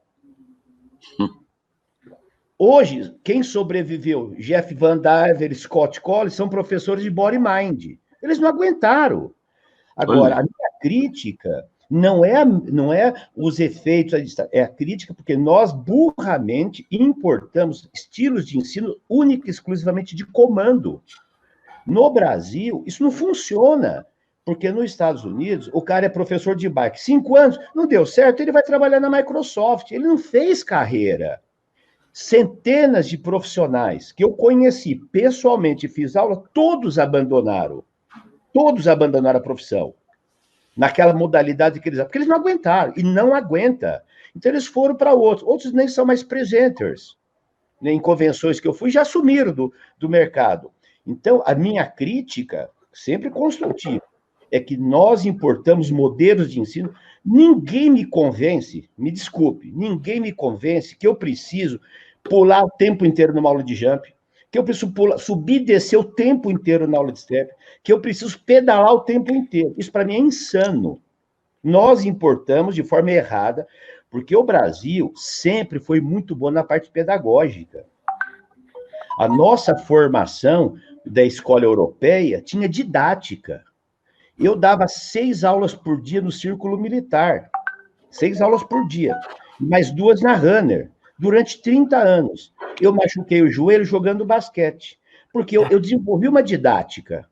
Hoje, quem sobreviveu? Jeff Van Diver, Scott Collins, são professores de body mind. Eles não aguentaram. Agora, a minha crítica não é os efeitos, é a crítica porque nós, burramente, importamos estilos de ensino único e exclusivamente de comando. No Brasil, isso não funciona. Porque nos Estados Unidos, o cara é professor de bike. 5 anos, não deu certo, ele vai trabalhar na Microsoft. Ele não fez carreira. Centenas de profissionais que eu conheci pessoalmente e fiz aula, todos abandonaram. Todos abandonaram a profissão. Naquela modalidade que eles... Porque eles não aguentaram. E não aguenta. Então, eles foram para outros. Outros nem são mais presenters. Em convenções que eu fui, já sumiram do mercado. Então, a minha crítica, sempre construtiva, é que nós importamos modelos de ensino. Ninguém me convence, me desculpe, ninguém me convence que eu preciso pular o tempo inteiro numa aula de jump, que eu preciso subir e descer o tempo inteiro na aula de step, que eu preciso pedalar o tempo inteiro. Isso, para mim, é insano. Nós importamos de forma errada, porque o Brasil sempre foi muito bom na parte pedagógica. A nossa formação da escola europeia tinha didática. Eu dava 6 aulas por dia no círculo militar. 6 aulas por dia. Mais 2 na runner. Durante 30 anos. Eu machuquei o joelho jogando basquete. Porque eu desenvolvi uma didática.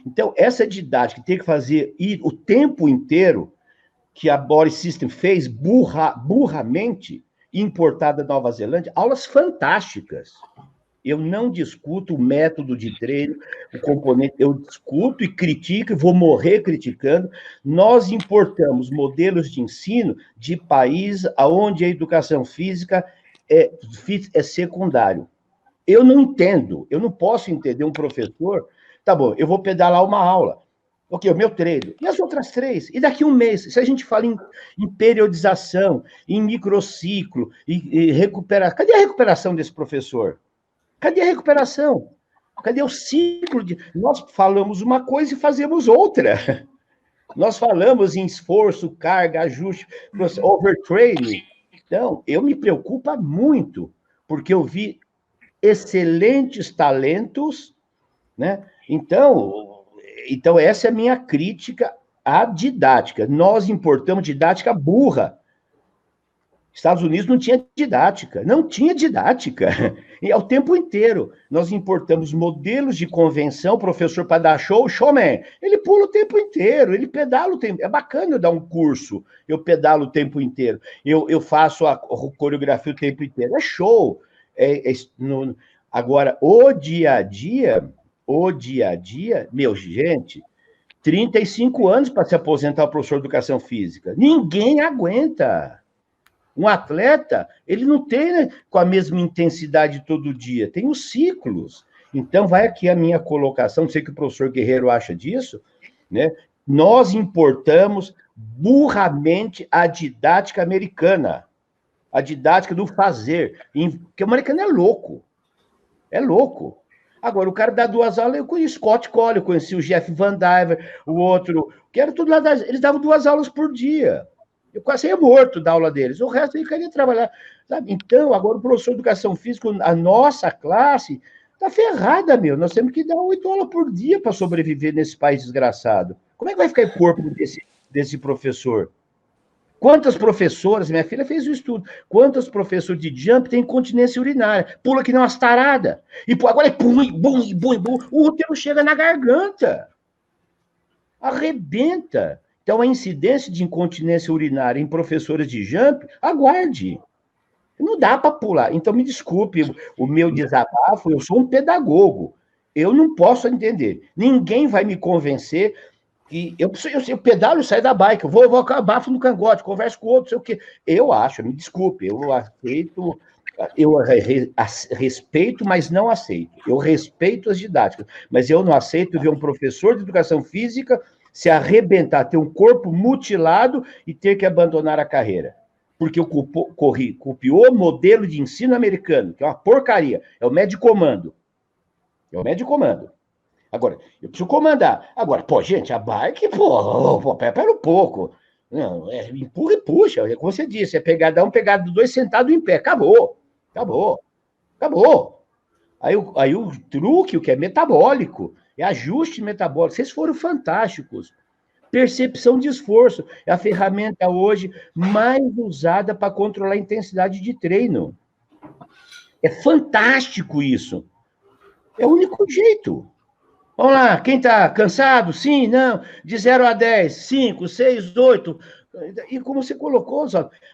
Então, essa didática tem que fazer o tempo inteiro que a Body System fez burramente, importada da Nova Zelândia, aulas fantásticas. Eu não discuto o método de treino, o componente, eu discuto e critico, e vou morrer criticando. Nós importamos modelos de ensino de países onde a educação física é secundário. Eu não entendo, eu não posso entender um professor, tá bom, eu vou pedalar uma aula, ok, o meu treino, e as outras 3? E daqui a um mês, se a gente fala em periodização, em microciclo, e recuperar, cadê a recuperação desse professor? Cadê a recuperação? Cadê o ciclo de... Nós falamos uma coisa e fazemos outra. Nós falamos em esforço, carga, ajuste, overtraining. Então, eu me preocupa muito, porque eu vi excelentes talentos, né? Então, essa é a minha crítica à didática. Nós importamos didática burra. Estados Unidos não tinha didática. E é o tempo inteiro. Nós importamos modelos de convenção, professor para dar showman, ele pula o tempo inteiro, ele pedala o tempo. É bacana eu dar um curso, eu pedalo o tempo inteiro. Eu faço a coreografia o tempo inteiro. É show. Agora, o dia a dia, meu, gente, 35 anos para se aposentar o professor de educação física. Ninguém aguenta. Um atleta, ele não tem, né, com a mesma intensidade todo dia, tem os ciclos. Então, vai aqui a minha colocação, não sei o que o professor Guerreiro acha disso, né? Nós importamos burramente a didática americana, a didática do fazer, porque o americano é louco. Agora, o cara dá 2 aulas, eu conheci Scott Colley, eu conheci o Jeff Van Diver, o outro, que era tudo lá, eles davam 2 aulas por dia. Eu quase ia morto da aula deles. O resto ele queria trabalhar. Sabe? Então, agora o professor de educação física, a nossa classe, está ferrada, meu. Nós temos que dar 8 aulas por dia para sobreviver nesse país desgraçado. Como é que vai ficar o corpo desse professor? Quantas professoras, minha filha fez o estudo, quantos professores de jump têm incontinência urinária? Pula que nem umas taradas. E agora é pum, bum. O útero chega na garganta. Arrebenta. Então, a incidência de incontinência urinária em professores de jump, aguarde. Não dá para pular. Então, me desculpe o meu desabafo, eu sou um pedagogo. Eu não posso entender. Ninguém vai me convencer que eu pedalo e saio da bike, eu vou abafo no cangote, converso com outro, sei o quê. Eu acho, me desculpe, eu aceito, respeito, mas não aceito. Eu respeito as didáticas, mas eu não aceito ver um professor de educação física se arrebentar, ter um corpo mutilado e ter que abandonar a carreira. Porque eu copiou o modelo de ensino americano, que é uma porcaria, é o médio-comando. Agora, eu preciso comandar. Agora, gente, a bike, pera um pouco. Não, empurra e puxa, como você disse, é pegadão, pegado 2 sentado em pé. Acabou. Aí o truque, o que é metabólico, é ajuste metabólico. Vocês foram fantásticos. Percepção de esforço. É a ferramenta hoje mais usada para controlar a intensidade de treino. É fantástico isso. É o único jeito. Vamos lá, quem está cansado? Sim, não. De 0 a 10, 5, 6, 8. E como você colocou,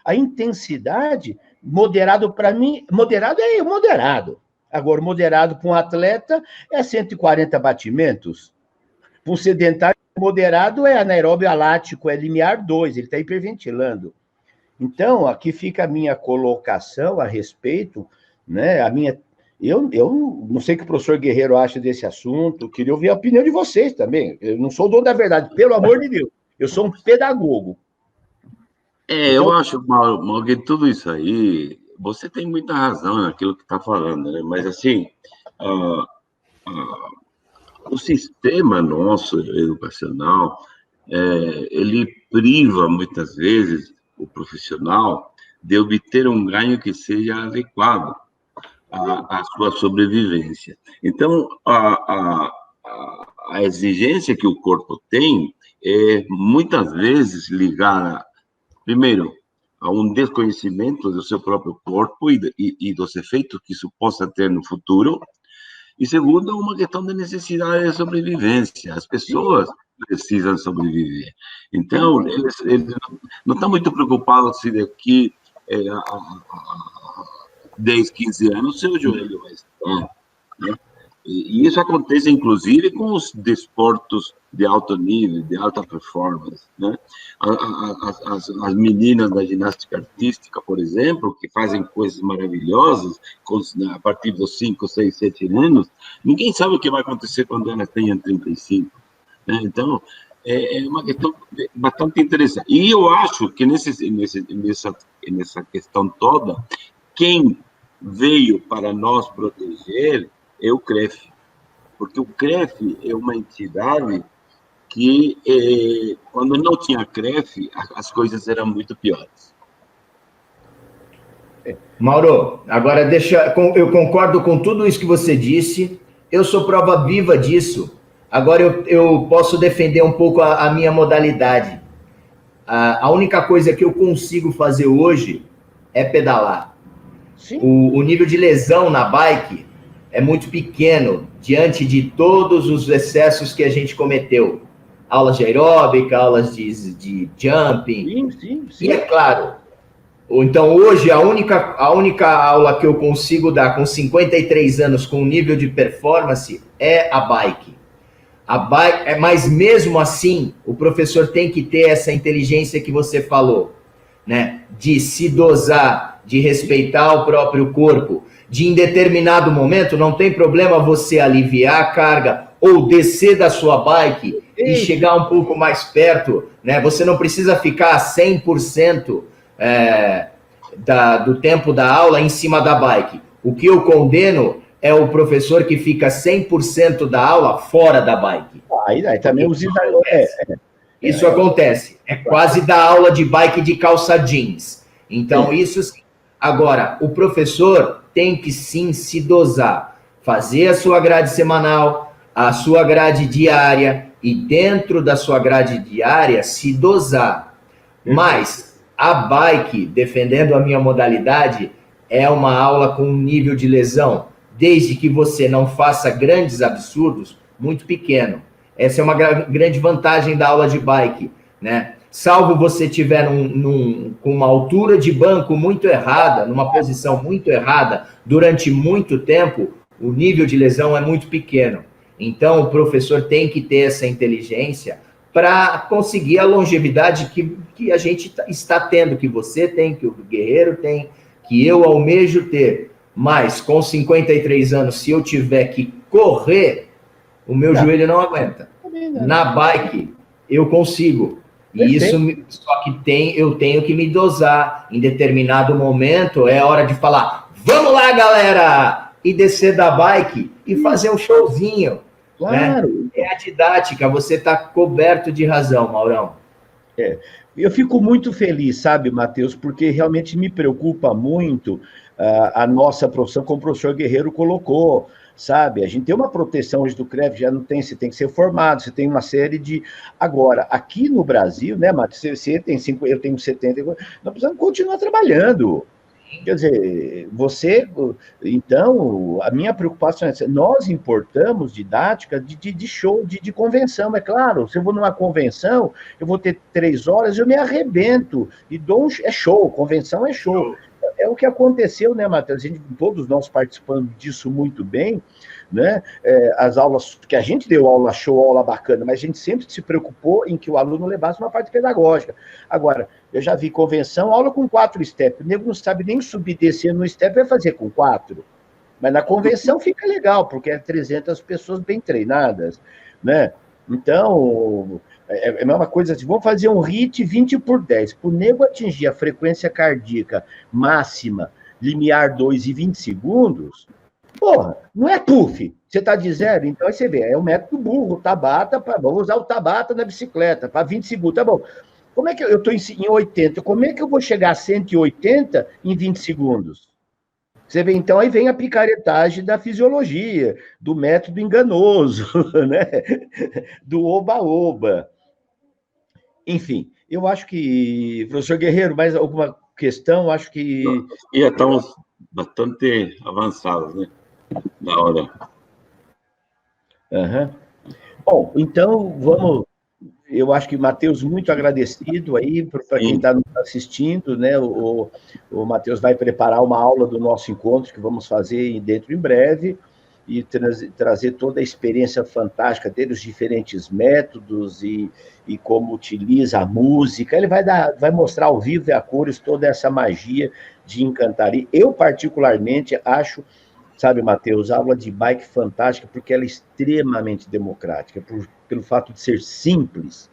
a intensidade, moderado para mim, moderado é moderado. Agora, moderado para um atleta é 140 batimentos. Para um sedentário, moderado é anaeróbio alático, é limiar 2, ele está hiperventilando. Então, aqui fica a minha colocação a respeito, né? Eu não sei o que o professor Guerreiro acha desse assunto, queria ouvir a opinião de vocês também. Eu não sou o dono da verdade, pelo amor de Deus. Eu sou um pedagogo. Eu acho, Mauro, que tudo isso aí, você tem muita razão naquilo que está falando, né? Mas, assim, o sistema nosso educacional, ele priva, muitas vezes, o profissional de obter um ganho que seja adequado à sua sobrevivência. Então, a exigência que o corpo tem é, muitas vezes, ligada, primeiro, a um desconhecimento do seu próprio corpo e dos efeitos que isso possa ter no futuro, E segundo, uma questão de necessidade de sobrevivência. As pessoas precisam sobreviver. Então, eles não estão muito preocupados se daqui a 10, 15 anos o seu joelho vai estar, né? E isso acontece, inclusive, com os desportos de alto nível, de alta performance, né? As meninas da ginástica artística, por exemplo, que fazem coisas maravilhosas a partir dos 5, 6, 7 anos, ninguém sabe o que vai acontecer quando elas tenham 35. Né? Então, é uma questão bastante interessante. E eu acho que nessa questão toda, quem veio para nos proteger é o CREF, porque o CREF é uma entidade que, quando não tinha CREF, as coisas eram muito piores. Mauro, agora eu concordo com tudo isso que você disse, eu sou prova viva disso. Agora eu posso defender um pouco a minha modalidade. A única coisa que eu consigo fazer hoje é pedalar. O nível de lesão na bike é muito pequeno diante de todos os excessos que a gente cometeu. Aulas de aeróbica, aulas de jumping. Sim. E é claro, então hoje a única aula que eu consigo dar com 53 anos com nível de performance é a bike. Mas mesmo assim, o professor tem que ter essa inteligência que você falou, né? De se dosar, de respeitar o próprio corpo, de em determinado momento, não tem problema você aliviar a carga ou descer da sua bike e chegar um pouco mais perto, né? Você não precisa ficar 100% do tempo da aula em cima da bike. O que eu condeno é o professor que fica 100% da aula fora da bike. Aí também Isso acontece. É quase da aula de bike de calça jeans. Então, isso sim. Agora, o professor tem que sim se dosar. Fazer a sua grade semanal, a sua grade diária e dentro da sua grade diária se dosar. Mas a bike, defendendo a minha modalidade, é uma aula com um nível de lesão, desde que você não faça grandes absurdos, muito pequeno. Essa é uma grande vantagem da aula de bike, né? Salvo você estiver com uma altura de banco muito errada, numa posição muito errada, durante muito tempo, o nível de lesão é muito pequeno. Então, o professor tem que ter essa inteligência para conseguir a longevidade que a gente está tendo, que você tem, que o Guerreiro tem, que eu almejo ter. Mas, com 53 anos, se eu tiver que correr, o meu joelho não aguenta. Na bike, eu consigo. E isso, só que eu tenho que me dosar. Em determinado momento, é hora de falar, vamos lá, galera! E descer da bike e fazer um showzinho. Claro. Né? É a didática, você está coberto de razão, Maurão. Eu fico muito feliz, sabe, Matheus, porque realmente me preocupa muito a nossa profissão, como o professor Guerreiro colocou, sabe? A gente tem uma proteção hoje do CREF, já não tem, você tem que ser formado, você tem uma série de... Agora, aqui no Brasil, né, Matheus, você tem 5, eu tenho 70, nós precisamos continuar trabalhando. Quer dizer, então, a minha preocupação é essa. Nós importamos didática de show, de convenção, é claro. Se eu vou numa convenção, eu vou ter 3 horas, eu me arrebento, e é show, convenção é show. É o que aconteceu, né, Matheus? Todos nós participamos disso muito bem, né? As aulas, que a gente deu aula show, aula bacana, mas a gente sempre se preocupou em que o aluno levasse uma parte pedagógica. Agora, eu já vi convenção, aula com 4 steps, o nego não sabe nem subir, descer no step, vai fazer com 4. Mas na convenção fica legal, porque é 300 pessoas bem treinadas, né? Então, é a mesma coisa assim, vamos fazer um HIIT 20/10, para o nego atingir a frequência cardíaca máxima, limiar 2 e 20 segundos, porra, não é puff. Você está de 0, então aí você vê, é o método burro, Tabata, vamos usar o Tabata na bicicleta, para 20 segundos, tá bom. Como é que eu estou em 80, como é que eu vou chegar a 180 em 20 segundos? Você vê, então, aí vem a picaretagem da fisiologia, do método enganoso, né? Do oba-oba. Enfim, eu acho que... Professor Guerreiro, mais alguma questão? Acho que... Já estamos bastante avançados, né? Na hora. Uhum. Bom, então vamos. Eu acho que Matheus, muito agradecido aí para quem está nos assistindo, né? O Matheus vai preparar uma aula do nosso encontro que vamos fazer dentro em breve e trazer toda a experiência fantástica dele, os diferentes métodos e como utiliza a música. Ele vai mostrar ao vivo e a cores toda essa magia de Encantaria. Eu, particularmente, acho, sabe, Matheus, a aula de bike fantástica porque ela é extremamente democrática, pelo fato de ser simples.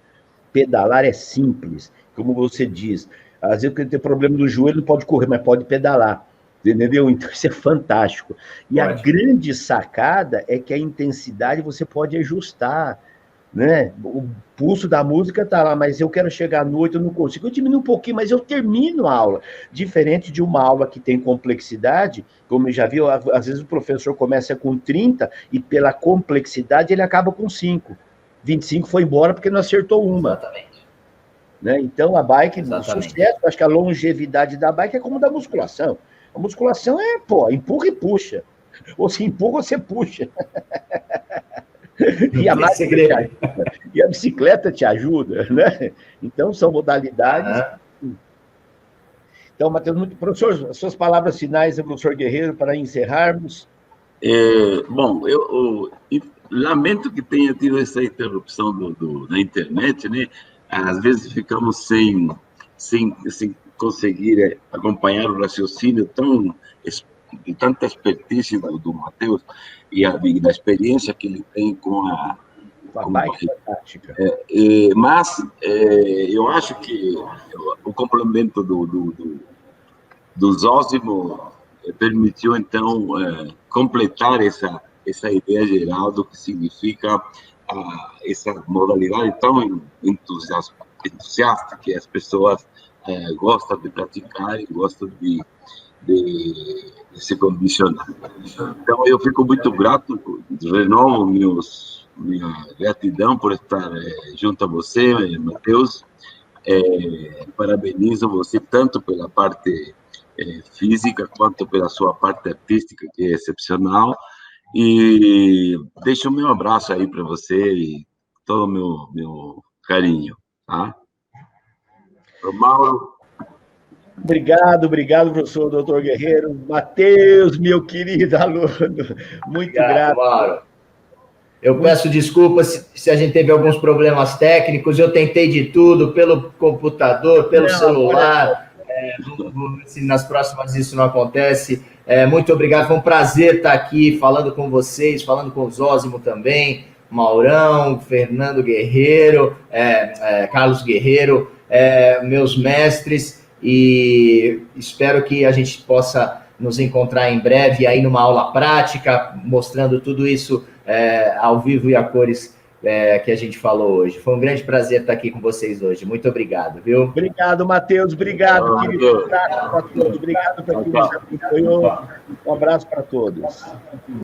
Pedalar é simples, como você diz. Às vezes, quem tem problema do joelho não pode correr, mas pode pedalar. Entendeu? Então, isso é fantástico. E a grande sacada é que a intensidade você pode ajustar, né? O pulso da música está lá, mas eu quero chegar à noite, eu não consigo. Eu diminuo um pouquinho, mas eu termino a aula. Diferente de uma aula que tem complexidade, como eu já vi, às vezes o professor começa com 30 e pela complexidade ele acaba com 5. 25 foi embora porque não acertou uma. Exatamente. Né? Então, a bike, Exatamente. O sucesso, acho que a longevidade da bike é como da musculação. A musculação é, empurra e puxa. Ou se empurra ou você puxa. E a bicicleta te ajuda, né? Então, são modalidades. Então, Matheus, professor, suas palavras finais, professor Guerreiro, para encerrarmos. Bom, eu lamento que tenha tido essa interrupção da internet, né? Às vezes ficamos sem conseguir acompanhar o raciocínio de tanta expertise do Matheus e da experiência que ele tem com a bike fantástica. Mas eu acho que o complemento do Zósimo permitiu, então, completar essa ideia geral do que significa essa modalidade tão entusiasta que as pessoas gostam de praticar e gostam de se condicionar. Então, eu fico muito grato, renovo minha gratidão por estar junto a você, Matheus. Parabenizo você tanto pela parte física quanto pela sua parte artística, que é excepcional. E deixo o meu abraço aí para você e todo o meu carinho, tá? Mauro. Obrigado, professor Dr. Guerreiro. Matheus, meu querido aluno, muito grato. Mauro. Eu peço desculpas se a gente teve alguns problemas técnicos, eu tentei de tudo, pelo computador, pelo celular, vamos ver se nas próximas isso não acontece. Muito obrigado, foi um prazer estar aqui falando com vocês, falando com o Zósimo também, Maurão, Fernando Guerreiro, Carlos Guerreiro, meus mestres, e espero que a gente possa nos encontrar em breve aí numa aula prática, mostrando tudo isso ao vivo e a cores que a gente falou hoje. Foi um grande prazer estar aqui com vocês hoje. Muito obrigado, viu? Obrigado, Matheus. Obrigado, querido. Um abraço para todos. Obrigado por quem nos acompanhou. Um abraço para todos.